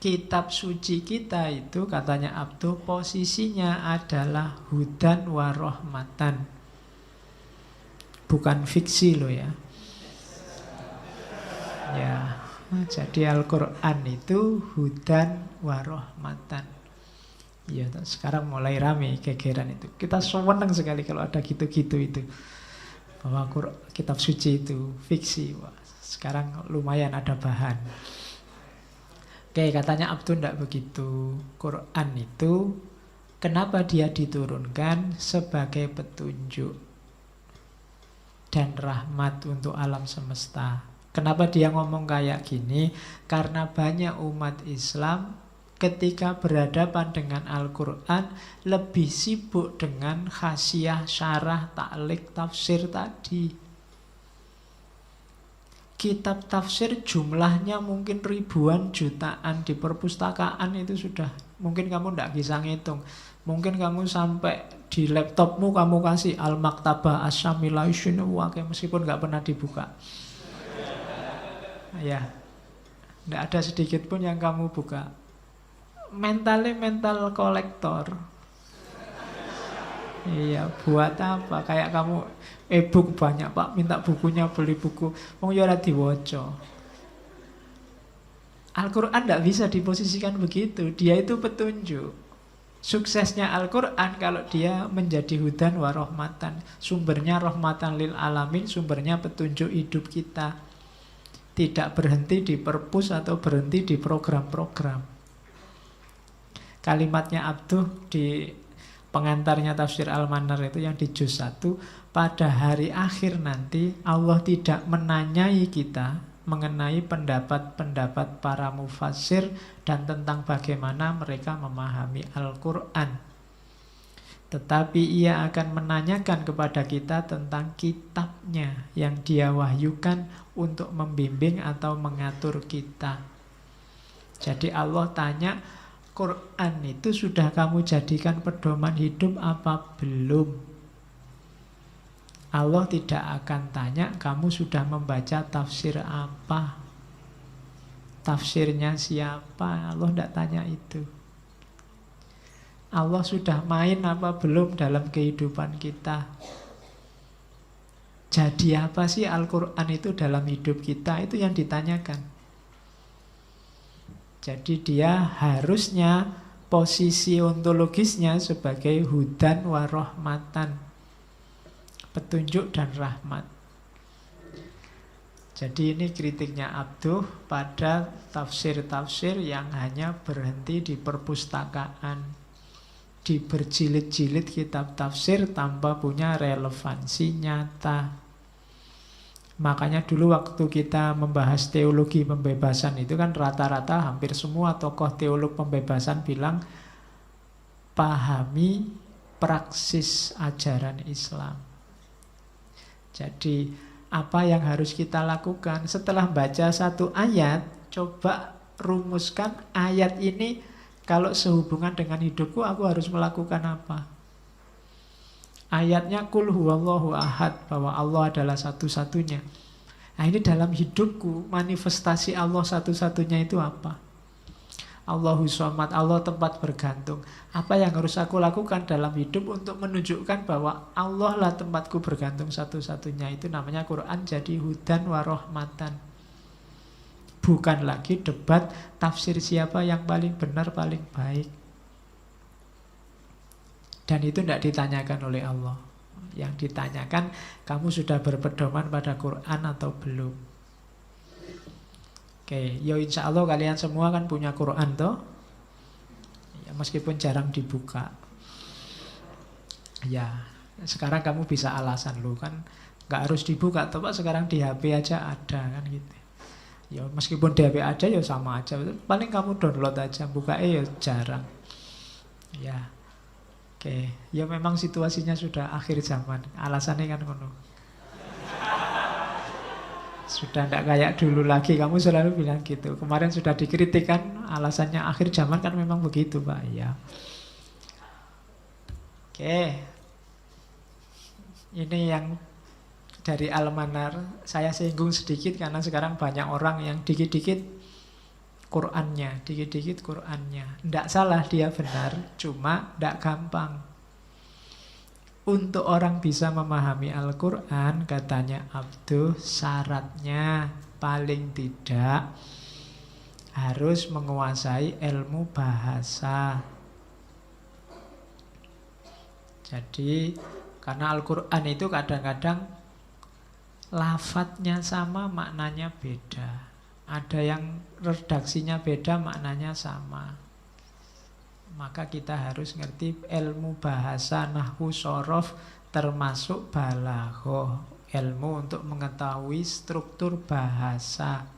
kitab suci kita itu katanya Abduh posisinya adalah hudan wa rahmatan. bukan fiksi loh ya. Ya, jadi Al-Quran itu hudan warahmatan. Ya, sekarang mulai rame gegeran itu. Kita senang sekali kalau ada gitu-gitu itu. Bahwa kitab suci itu fiksi. Wah, sekarang lumayan ada bahan. Oke, katanya Abdul tidak begitu. Quran itu kenapa dia diturunkan sebagai petunjuk dan rahmat untuk alam semesta. Kenapa dia ngomong kayak gini? Karena banyak umat Islam ketika berhadapan dengan Al-Quran lebih sibuk dengan khasiah, syarah, ta'liq, tafsir tadi. Kitab tafsir jumlahnya mungkin ribuan, jutaan di perpustakaan itu sudah. Mungkin kamu tidak bisa ngitung. Mungkin kamu sampai di laptopmu kamu kasih Al-Maktabah As-Syamilah meskipun nggak pernah dibuka. Ya, tidak ada sedikit pun yang kamu buka. Mentalnya mental kolektor. Iya, buat apa? Kayak kamu e-book banyak pak, minta bukunya, beli buku, wong yo ora diwaca. Al-Quran tidak bisa diposisikan begitu. Dia itu petunjuk. Suksesnya Al-Quran kalau dia menjadi hudan wa rahmatan. Sumbernya rahmatan lil alamin, sumbernya petunjuk hidup kita. Tidak berhenti di perpus atau berhenti di program-program. Kalimatnya Abduh di pengantarnya tafsir Al-Manar itu yang di juz 1, pada hari akhir nanti Allah tidak menanyai kita mengenai pendapat-pendapat para mufassir dan tentang bagaimana mereka memahami Al-Quran. Tetapi ia akan menanyakan kepada kita tentang kitabnya yang dia wahyukan untuk membimbing atau mengatur kita. Jadi Allah tanya, Quran itu sudah kamu jadikan pedoman hidup apa belum? Allah tidak akan tanya kamu sudah membaca tafsir apa, tafsirnya siapa. Allah tidak tanya itu. Allah sudah main apa belum dalam kehidupan kita. Jadi apa sih Al-Quran itu dalam hidup kita, itu yang ditanyakan. Jadi dia harusnya posisi ontologisnya sebagai hudan wa rahmatan, petunjuk dan rahmat. Jadi ini kritiknya Abduh pada tafsir-tafsir yang hanya berhenti di perpustakaan, di berjilid-jilid kitab tafsir tanpa punya relevansi nyata. Makanya dulu waktu kita membahas teologi pembebasan itu kan rata-rata hampir semua tokoh teolog pembebasan bilang pahami praksis ajaran Islam. Jadi apa yang harus kita lakukan setelah baca satu ayat, coba rumuskan ayat ini kalau sehubungan dengan hidupku aku harus melakukan apa. Ayatnya Qul huwallahu ahad, bahwa Allah adalah satu-satunya. Nah ini dalam hidupku manifestasi Allah satu-satunya itu apa? Allahu Somad, Allah tempat bergantung. Apa yang harus aku lakukan dalam hidup untuk menunjukkan bahwa Allah lah tempatku bergantung satu-satunya? Itu namanya Quran jadi hudan wa rahmatan. Bukan lagi debat tafsir siapa yang paling benar, paling baik. Dan itu tidak ditanyakan oleh Allah. Yang ditanyakan, kamu sudah berpedoman pada Quran atau belum? Oke, ya insya Allah kalian semua kan punya Quran toh? Ya, meskipun jarang dibuka. Ya, sekarang kamu bisa alasan lu kan nggak harus dibuka toh Pak, sekarang di HP aja ada kan gitu. Ya meskipun di HP ada ya sama aja. Paling kamu download aja, buka ya jarang. Ya. Oke, ya memang situasinya sudah akhir zaman. Alasannya kan ngono. Sudah tidak kayak dulu lagi. Kamu selalu bilang gitu. Kemarin sudah dikritik kan, alasannya akhir zaman kan memang begitu, Pak. Ya. Oke. Ini yang dari Al-Manar saya singgung sedikit karena sekarang banyak orang yang dikit-dikit Qur'annya, dikit-dikit Qur'annya. Tidak salah, dia benar, cuma tidak gampang. Untuk orang bisa memahami Al-Quran, katanya Abduh, syaratnya paling tidak harus menguasai ilmu bahasa. Jadi karena Al-Quran itu kadang-kadang lafadznya sama, maknanya beda. Ada yang redaksinya beda, maknanya sama. Maka kita harus ngerti ilmu bahasa, nahwu, shorof, termasuk balaghah, ilmu untuk mengetahui struktur bahasa.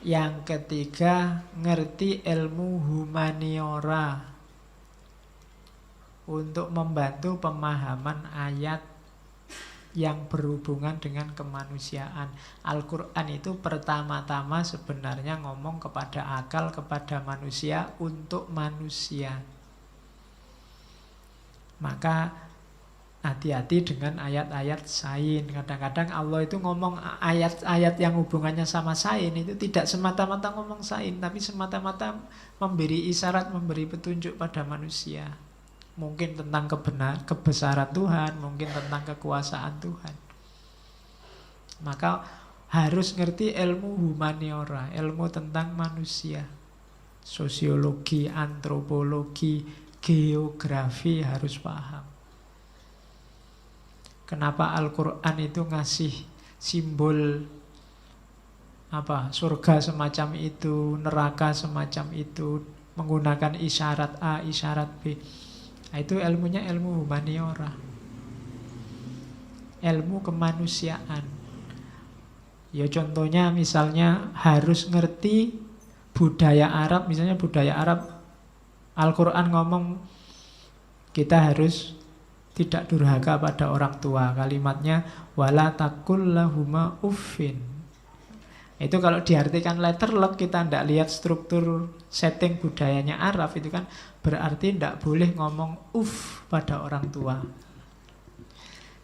Yang ketiga, ngerti ilmu humaniora untuk membantu pemahaman ayat yang berhubungan dengan kemanusiaan. Al-Quran itu pertama-tama sebenarnya ngomong kepada akal, kepada manusia, untuk manusia. Maka hati-hati dengan ayat-ayat sain. Kadang-kadang Allah itu ngomong ayat-ayat yang hubungannya sama sain itu tidak semata-mata ngomong sain, tapi semata-mata memberi isyarat, memberi petunjuk pada manusia. Mungkin tentang kebesaran Tuhan, mungkin tentang kekuasaan Tuhan. Maka harus ngerti ilmu humaniora, ilmu tentang manusia. Sosiologi, antropologi, geografi harus paham. Kenapa Al-Quran itu ngasih simbol surga semacam itu, neraka semacam itu, menggunakan isyarat A, isyarat B. Nah, itu ilmunya ilmu humaniora, ilmu kemanusiaan. Ya contohnya misalnya harus ngerti budaya Arab. Misalnya budaya Arab, Al-Quran ngomong kita harus tidak durhaka pada orang tua. Kalimatnya wala taqul lahuma uffin. Itu kalau diartikan letterlock, kita tidak lihat struktur setting budayanya Arab, itu kan berarti tidak boleh ngomong pada orang tua.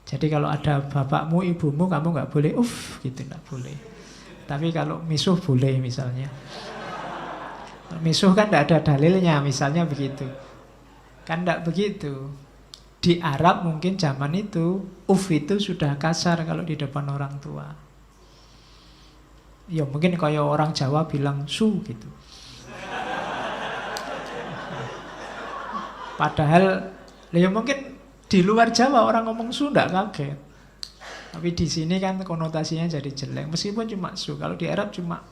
Jadi kalau ada bapakmu, ibumu, kamu nggak boleh gitu, tidak boleh. Tapi kalau misuh boleh misalnya. Misuh kan tidak ada dalilnya, misalnya begitu. Kan tidak begitu. Di Arab mungkin zaman itu itu sudah kasar kalau di depan orang tua. Ya mungkin kayak orang Jawa bilang su gitu. Padahal ya mungkin di luar Jawa orang ngomong su nggak kaget. Tapi di sini kan konotasinya jadi jelek. Meskipun cuma su, kalau di Arab cuma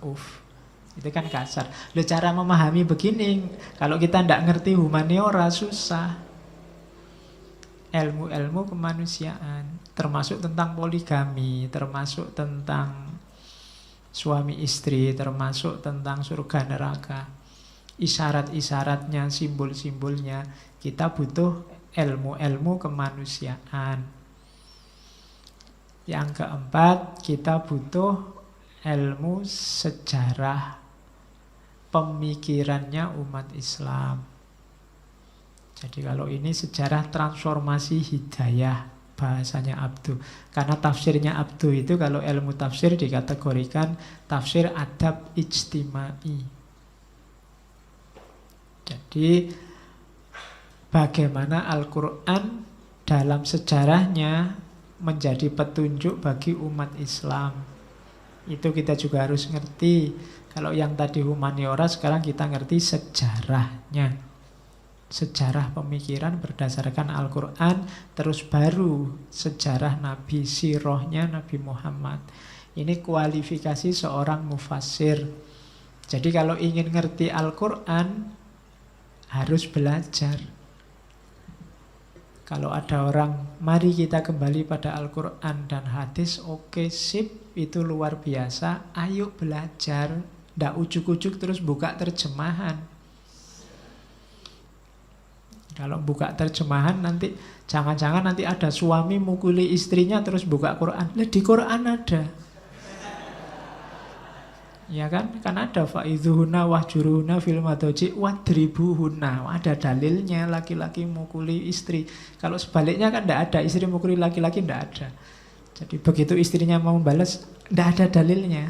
itu kan kasar. Loh, cara memahami begini, kalau kita tidak ngerti humaniora susah. Ilmu-ilmu kemanusiaan, termasuk tentang poligami, termasuk tentang suami istri, termasuk tentang surga neraka, isyarat-isyaratnya, simbol-simbolnya. Kita butuh ilmu-ilmu kemanusiaan. Yang keempat, kita butuh ilmu sejarah pemikirannya umat Islam. Jadi kalau ini sejarah transformasi hidayah, bahasanya Abduh. Karena tafsirnya Abduh itu kalau ilmu tafsir dikategorikan tafsir adab ijtimai. Jadi bagaimana Al-Quran dalam sejarahnya menjadi petunjuk bagi umat Islam. Itu kita juga harus ngerti. Kalau yang tadi humaniora, sekarang kita ngerti sejarahnya. Sejarah pemikiran berdasarkan Al-Quran, terus baru sejarah Nabi, sirahnya Nabi Muhammad. Ini kualifikasi seorang mufassir. Jadi kalau ingin ngerti Al-Quran, harus belajar. Kalau ada orang, mari kita kembali pada Al-Quran dan hadis, oke, sip, itu luar biasa, ayo belajar. Nggak ujuk-ujuk terus buka terjemahan. Kalau buka terjemahan nanti jangan-jangan nanti ada suami mukuli istrinya terus buka Quran. Lah di Quran ada. Ya kan? Kan ada fa'idhuhunna wahjuruhunna fil madaji wadribuhunna. Ada dalilnya laki-laki mukuli istri. Kalau sebaliknya kan tidak ada, istri mukuli laki-laki tidak ada. Jadi begitu istrinya mau membalas, tidak ada dalilnya.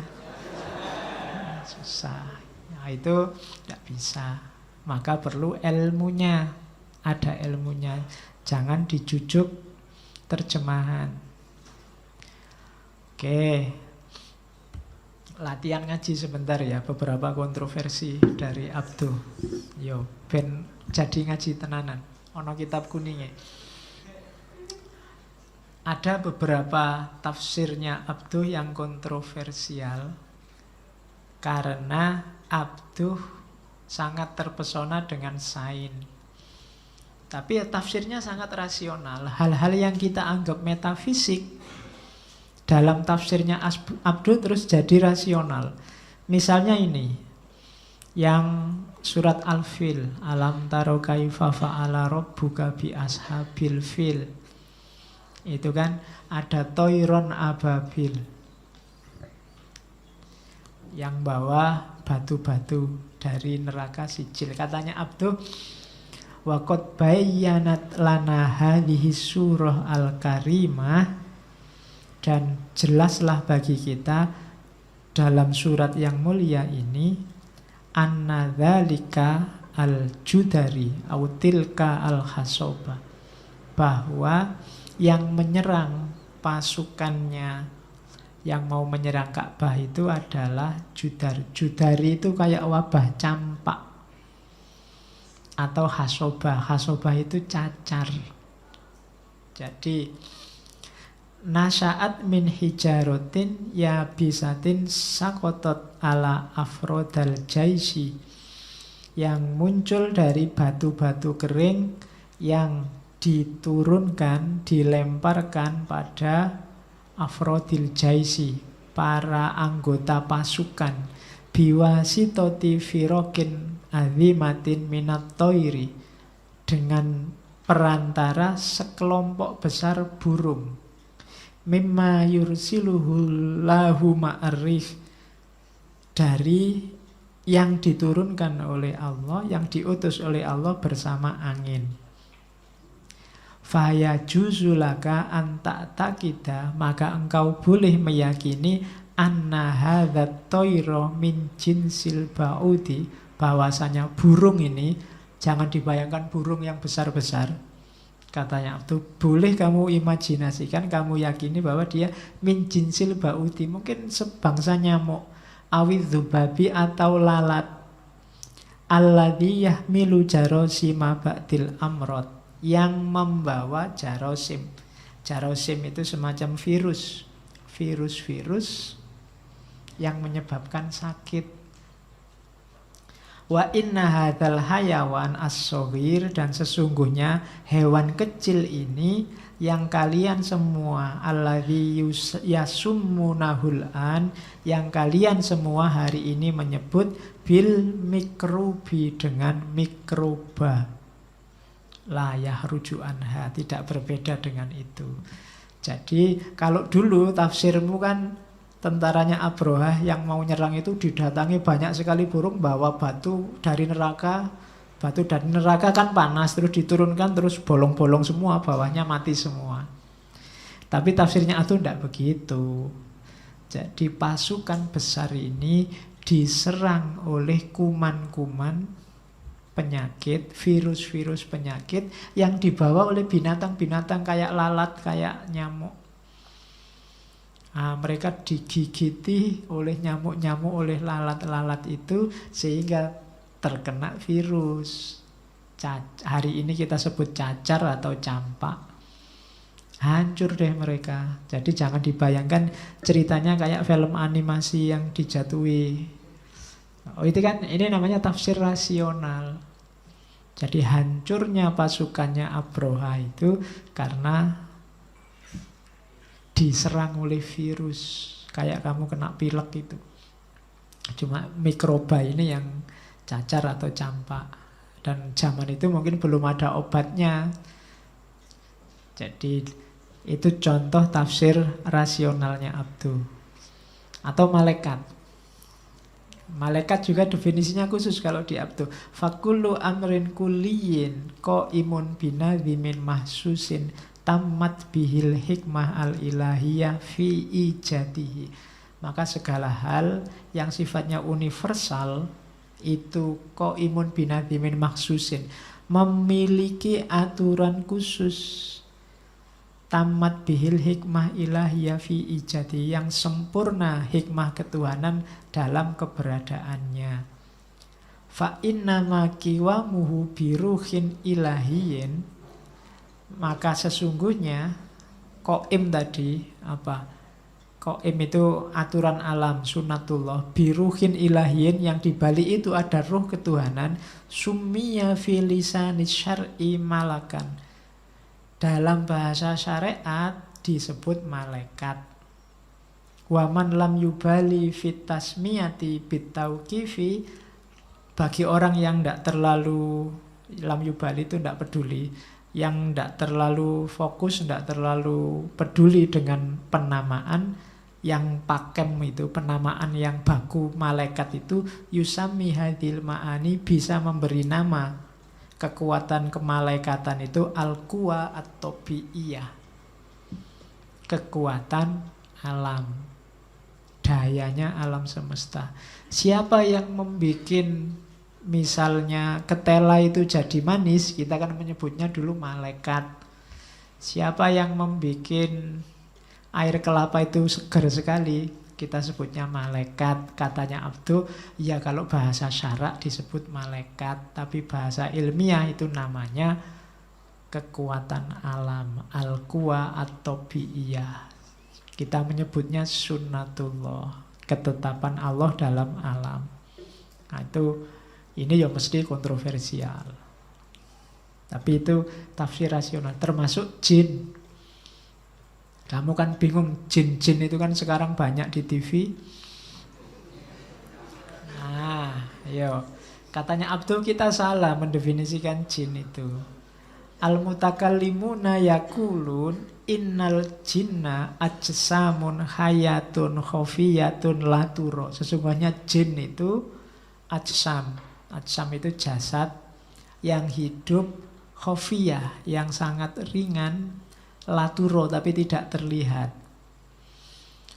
Susah. Nah itu tidak bisa. Maka perlu ilmunya. ada ilmunya. Jangan dijujuk terjemahan. Oke, latihan ngaji sebentar ya, beberapa kontroversi dari Abduh. Yo, ben jadi ngaji tenanan. Ono kitab kuningnya. Ada beberapa tafsirnya Abduh yang kontroversial karena Abduh sangat terpesona dengan sains. Tapi ya, tafsirnya sangat rasional. Hal-hal yang kita anggap metafisik dalam tafsirnya Abduh terus jadi rasional. Misalnya ini, yang surat Al-Fil, alam taro kaifa fa'ala rabbuka bi ashabil fil. Itu kan ada toiron ababil yang bawa batu-batu dari neraka sijil. Katanya Abduh, waqad bayyanat lana hadhihi surah al-karimah, dan jelaslah bagi kita dalam surat yang mulia ini, anna dzalika al-judari au tilka al-hasoba, bahwa yang menyerang pasukannya yang mau menyerang Ka'bah itu adalah judar. Judari itu kayak wabah campak atau hasobah. Hasobah itu cacar. Jadi nasya'at min hijarotin ya bisatin sakotot ala afrodal jaisi, yang muncul dari batu-batu kering yang diturunkan, dilemparkan pada afrodil jaisi, para anggota pasukan, biwasitoti firokin azimatin minat toiri, dengan perantara sekelompok besar burung, mimma yursiluhu lahu ma'arif, dari yang diturunkan oleh Allah, yang diutus oleh Allah bersama angin. Faya juzulaka anta takida, maka engkau boleh meyakini anna hadzat toiro min jinsil ba'udi, bahwasanya burung ini, jangan dibayangkan burung yang besar-besar. Katanya itu boleh kamu imajinasikan, kamu yakini bahwa dia min jinsil ba'udi, mungkin sebangsa nyamuk, awidh dzubabi atau lalat, alladzi yahmilu jarosima ba'dil amrod, yang membawa jarosim. Jarosim itu semacam virus. Virus-virus yang menyebabkan sakit. Wa inna hadzal hayawan as-shaghir, dan sesungguhnya hewan kecil ini yang kalian semua alladzi yasummunahul an, yang kalian semua hari ini menyebut bil mikrobi, dengan mikroba. Layah rujuanha, tidak berbeda dengan itu. Jadi kalau dulu tafsirmu kan tentaranya Abrahah yang mau nyerang itu didatangi banyak sekali burung bawa batu dari neraka. Batu dari neraka kan panas, terus diturunkan, terus bolong-bolong semua, bawahnya mati semua. Tapi tafsirnya itu tidak begitu. Jadi pasukan besar ini diserang oleh kuman-kuman penyakit, virus-virus penyakit yang dibawa oleh binatang-binatang kayak lalat, kayak nyamuk. Nah, mereka digigiti oleh nyamuk-nyamuk, oleh lalat-lalat itu, sehingga terkena virus. Hari ini kita sebut cacar atau campak. Hancur deh mereka. Jadi jangan dibayangkan ceritanya kayak film animasi yang dijatuhi. Oh, itu kan, ini namanya tafsir rasional. Jadi hancurnya pasukannya Abrahah itu karena diserang oleh virus. Kayak kamu kena pilek itu. Cuma mikroba ini yang cacar atau campak. Dan zaman itu mungkin belum ada obatnya. Jadi itu contoh tafsir rasionalnya Abduh. Atau malaikat. Malaikat juga definisinya khusus kalau di Abduh. Fakullu amrin kulliyin qaimun binadhimin mahsusin tamat bihil hikmah al-ilahiyah fi ijadihi. Maka segala hal yang sifatnya universal itu qaimun binadhimin mahsusin, memiliki aturan khusus. Tamat bihil hikmah ilahiyah fi ijadi, yang sempurna hikmah ketuhanan dalam keberadaannya. Fa inna ma qiwamuhu biruhin ilahiyin, maka sesungguhnya qaim tadi apa? Qaim itu aturan alam, sunnatullah, biruhin ilahiyin, yang dibalik itu ada ruh ketuhanan, summiya fi lisanis syar'i malakan. Dalam bahasa syariat disebut malaikat. Waman lam yubali fit tasmiyati bitauqifi, bagi orang yang tidak terlalu lam yubali itu tidak peduli, yang tidak terlalu fokus, tidak terlalu peduli dengan penamaan yang pakem itu, penamaan yang baku malaikat itu, yusami hadil ma'ani, bisa memberi nama kekuatan kemalaikatan itu al-quwa at-tabi'iyah, kekuatan alam, dayanya alam semesta. Siapa yang membuat misalnya ketela itu jadi manis, kita kan menyebutnya dulu malaikat. Siapa yang membuat air kelapa itu segar sekali, kita sebutnya malaikat. Katanya Abduh, ya kalau bahasa syarak disebut malaikat, tapi bahasa ilmiah itu namanya kekuatan alam, al-quwa at-tabi'iyah. Kita menyebutnya sunnatullah, ketetapan Allah dalam alam. Nah itu, ini ya mesti kontroversial, tapi itu tafsir rasional, termasuk jin. Kamu kan bingung, jin-jin itu kan sekarang banyak di TV. Nah, yo, katanya Abdul, kita salah mendefinisikan jin itu. Al-mutakallimuna yaqulun innal jinna ajsamun hayatun khafiyatun laturo. Sesungguhnya jin itu ajsam. Ajsam itu jasad yang hidup, khafiyah, yang sangat ringan, laturo, tapi tidak terlihat.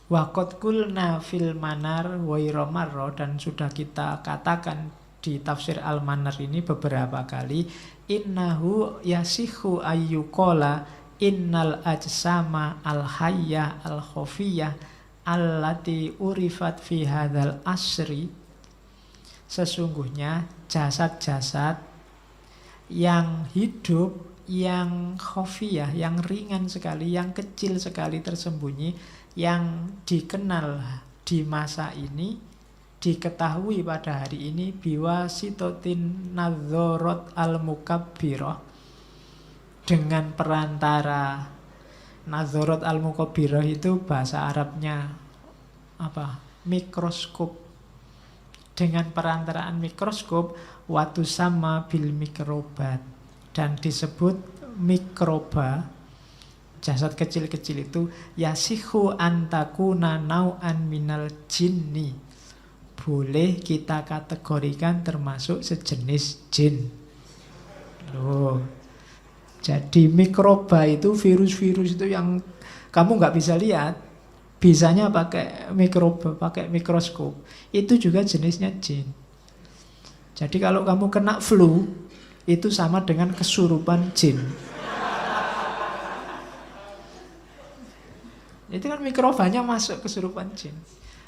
Waqad qulna fil manar wa iramarro, dan sudah kita katakan di tafsir al-manar ini beberapa kali, innahu yasihu ayyuqala innal ajsama al-hayyah al-khafiyah allati urifat fi hadzal asri. Sesungguhnya jasad-jasad yang hidup, yang khafiyah, yang ringan sekali, yang kecil sekali, tersembunyi, yang dikenal di masa ini, diketahui pada hari ini, biwasitotin nadzorat al-mukabbirah, dengan perantara nadzorat al-mukabbirah itu bahasa Arabnya apa? Mikroskop. Dengan perantaraan mikroskop, watu sama bil mikrobat, dan disebut mikroba, jasad kecil-kecil itu, yasihu antakuna nau'an minal jinni, boleh kita kategorikan termasuk sejenis jin. Loh, jadi mikroba itu virus-virus itu yang kamu nggak bisa lihat, bisanya pakai mikroba, pakai mikroskop, itu juga jenisnya jin. Jadi kalau kamu kena flu, itu sama dengan kesurupan jin. Itu kan mikrobanya masuk kesurupan jin.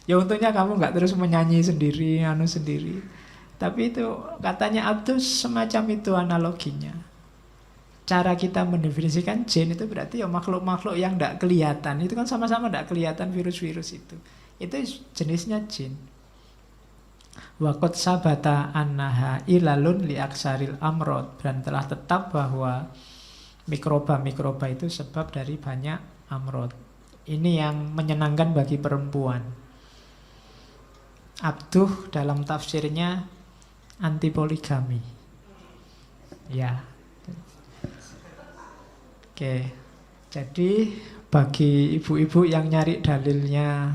Ya untungnya kamu nggak terus menyanyi sendiri, sendiri. Tapi itu katanya Abdul semacam itu analoginya. Cara kita mendefinisikan jin itu berarti ya makhluk-makhluk yang tidak kelihatan. Itu kan sama-sama tidak kelihatan virus-virus itu. Itu jenisnya jin. Waqad sabata annaha ilalun li aksaril amrod, dan telah tetap bahwa mikroba-mikroba itu sebab dari banyak amrod. Ini yang menyenangkan bagi perempuan. Abduh dalam tafsirnya anti poligami. Ya. Oke. Jadi bagi ibu-ibu yang nyari dalilnya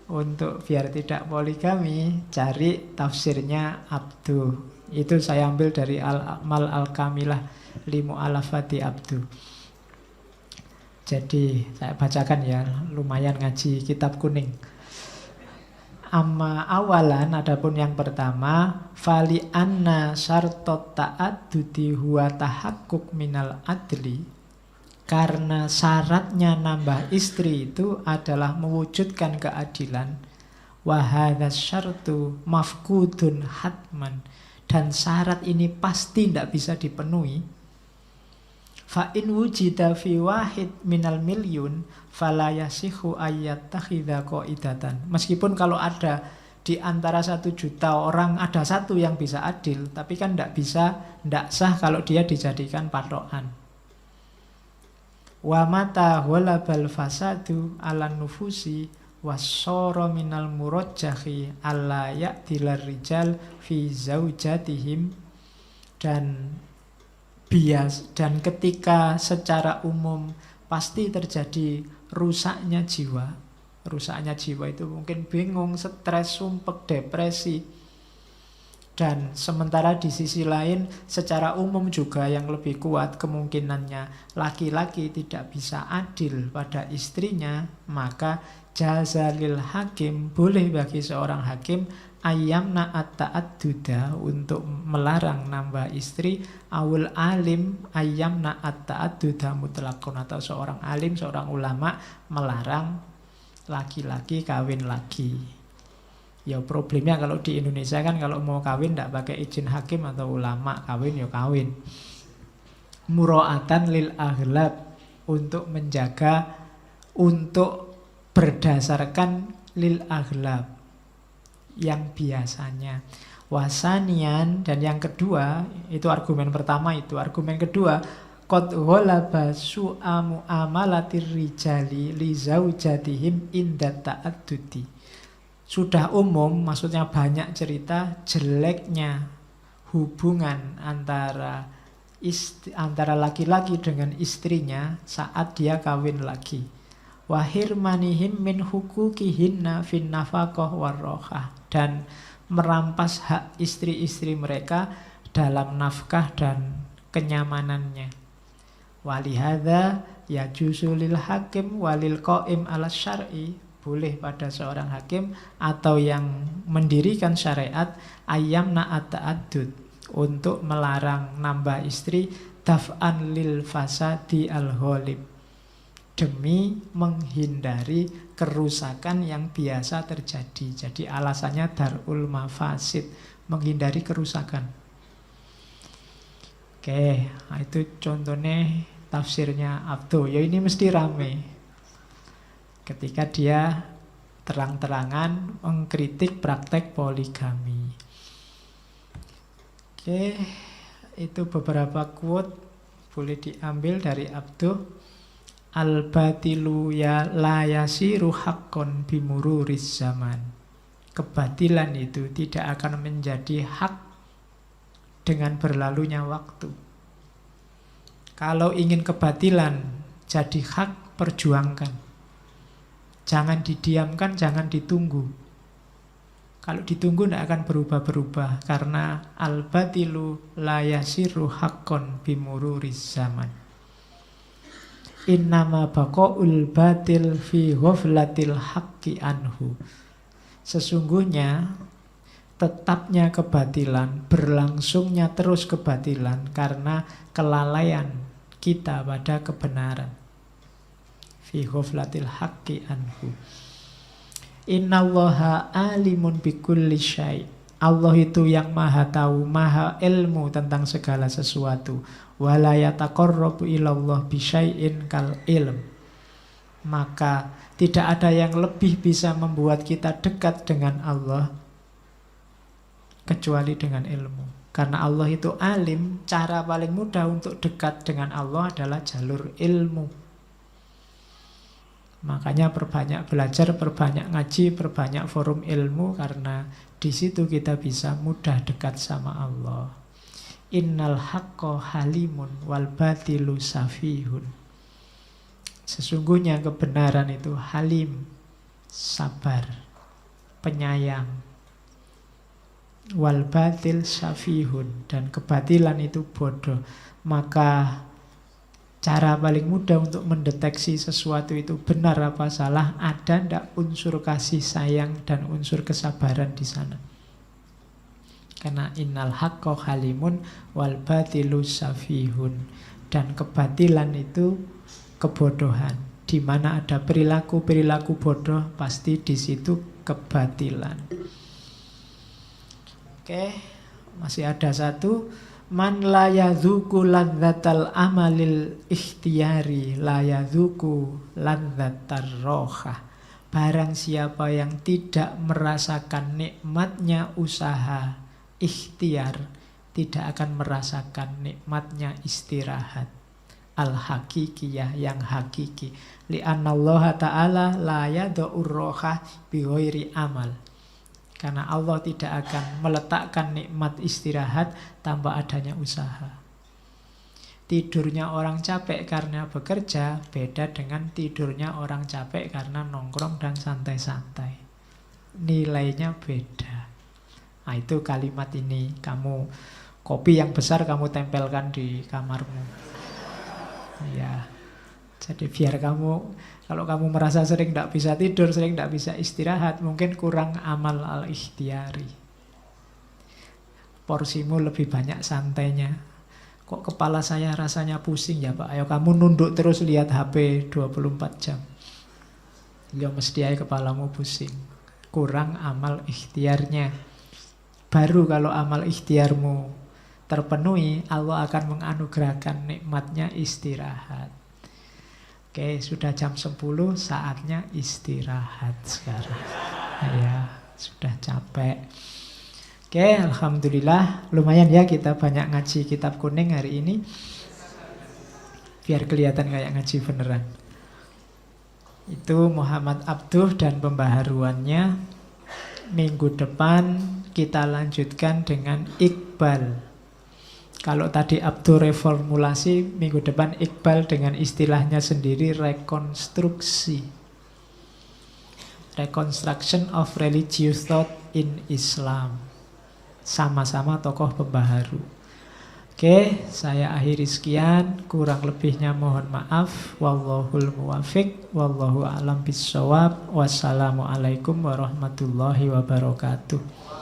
untuk biar tidak poligami, cari tafsirnya Abduh. Itu saya ambil dari Al-A'mal Al-Kamilah Limu Alafati Abduh. Jadi saya bacakan ya, lumayan ngaji kitab kuning. Amma awalan, adapun yang pertama, fali anna syartot ta'addudi huwa tahakkuk minal adli, karena syaratnya nambah istri itu adalah mewujudkan keadilan. Wa hadzal syartu mafqudun hatman, dan syarat ini pasti tidak bisa dipenuhi. Fa in wujida fi wahid minal milyun fala yasihu ayyattakhidha qaidatan. Meskipun kalau ada di antara 1 juta orang ada satu yang bisa adil, tapi kan tidak sah kalau dia dijadikan patokan. Wa mata ghalabal fasadu ala nufusi wasara minal murajjahi alla ya'dilar rijal fi zaujatihim, dan ketika secara umum pasti terjadi rusaknya jiwa. Rusaknya jiwa itu mungkin bingung, stres, sumpek, depresi. Dan sementara di sisi lain secara umum juga yang lebih kuat kemungkinannya laki-laki tidak bisa adil pada istrinya, maka jazalil hakim, boleh bagi seorang hakim ayyamna at-ta'adduda, untuk melarang nambah istri, awul alim ayyamna at-ta'adduda mutlaqun, atau seorang alim, seorang ulama melarang laki-laki kawin lagi. Ya problemnya kalau di Indonesia kan kalau mau kawin tidak pakai izin hakim atau ulama, kawin ya kawin. Mura'atan lil aghlab, untuk menjaga, untuk berdasarkan lil aghlab, yang biasanya. Wasanian, dan yang kedua, itu argumen pertama itu. Argumen kedua, qad ghalaba su'a mu'amalatir rijali li zaujatihim inda ta'addudi. Sudah umum, maksudnya banyak cerita jeleknya hubungan antara laki-laki dengan istrinya saat dia kawin lagi. Wahirmanihim min hukukihinna fin nafaqah warrohah, dan merampas hak istri-istri mereka dalam nafkah dan kenyamanannya. Walihada yajuzu lil hakim walil qaim ala syar'i, boleh pada seorang hakim atau yang mendirikan syariat ayyamna at-ta'addud, untuk melarang nambah istri daf'an lil fasadi al-ghalib, demi menghindari kerusakan yang biasa terjadi. Jadi alasannya darul mafasid, menghindari kerusakan. Oke, nah itu contohnya tafsirnya Abdo. Ya ini mesti rame ketika dia terang-terangan mengkritik praktek poligami. Oke, itu beberapa quote boleh diambil dari Abdo. Al-batilu ya la yasiru haqqon bimururis zaman. Kebatilan itu tidak akan menjadi hak dengan berlalunya waktu. Kalau ingin kebatilan jadi hak, perjuangkan. Jangan didiamkan, jangan ditunggu. Kalau ditunggu tidak akan berubah-berubah, karena al-batilu la yasiru haqqon bimururis zaman. Innama baqa'ul batil fi ghaflatil haqqi anhu. Sesungguhnya tetapnya kebatilan, berlangsungnya terus kebatilan karena kelalaian kita pada kebenaran. Fi ghaflatil haqqi anhu. Innallaha alimun bikulli syai'. Allah itu yang maha tahu, maha ilmu tentang segala sesuatu. Wala yataqarrabu ilallah bisyai'in kal ilm. Maka tidak ada yang lebih bisa membuat kita dekat dengan Allah kecuali dengan ilmu. Karena Allah itu alim, cara paling mudah untuk dekat dengan Allah adalah jalur ilmu. Makanya perbanyak belajar, perbanyak ngaji, perbanyak forum ilmu, karena di situ kita bisa mudah dekat sama Allah. Innal haqqo halimun wal batilu safihun. Sesungguhnya kebenaran itu halim, sabar, penyayang. Wal batil safihun, dan kebatilan itu bodoh. Maka Cara paling mudah untuk mendeteksi sesuatu itu benar apa salah, ada ndak unsur kasih sayang dan unsur kesabaran di sana. Karena innal haqqo halimun wal batilu safihun. Dan kebatilan itu kebodohan. Di mana ada perilaku-perilaku bodoh, pasti di situ kebatilan. Oke, masih ada satu. Man la yadzuku ladzatal amalil ikhtiyari la yadzuku ladzatar rohah. Barang siapa yang tidak merasakan nikmatnya usaha ikhtiar, tidak akan merasakan nikmatnya istirahat al-hakikiyah, yang hakiki. Li'annallaha ta'ala la yadzu'ur rohah bighairi amal. Karena Allah tidak akan meletakkan nikmat istirahat tanpa adanya usaha. Tidurnya orang capek karena bekerja beda dengan tidurnya orang capek karena nongkrong dan santai-santai. Nilainya beda. Nah, itu kalimat ini. Kamu kopi yang besar kamu tempelkan di kamarmu. Ya. Jadi biar kamu, kalau kamu merasa sering tidak bisa tidur, sering tidak bisa istirahat, mungkin kurang amal al-ikhtiyari. Porsimu lebih banyak santainya. Kok kepala saya rasanya pusing ya Pak? Ayo kamu nunduk terus lihat HP 24 jam. Ya mesti aja kepalamu pusing. Kurang amal ikhtiarnya. Baru kalau amal ikhtiarmu terpenuhi, Allah akan menganugerahkan nikmatnya istirahat. Oke, sudah jam 10, saatnya istirahat sekarang. Ya, sudah capek. Oke, alhamdulillah. Lumayan ya kita banyak ngaji kitab kuning hari ini. Biar kelihatan kayak ngaji beneran. Itu Muhammad Abduh dan pembaharuannya. Minggu depan kita lanjutkan dengan Iqbal. Kalau tadi Abdul reformulasi, minggu depan Iqbal dengan istilahnya sendiri rekonstruksi. Reconstruction of religious thought in Islam. Sama-sama tokoh pembaharu. Oke, saya akhiri sekian. Kurang lebihnya mohon maaf. Wallahul muwafiq. Wallahu a'lam bissawab. Wassalamualaikum warahmatullahi wabarakatuh.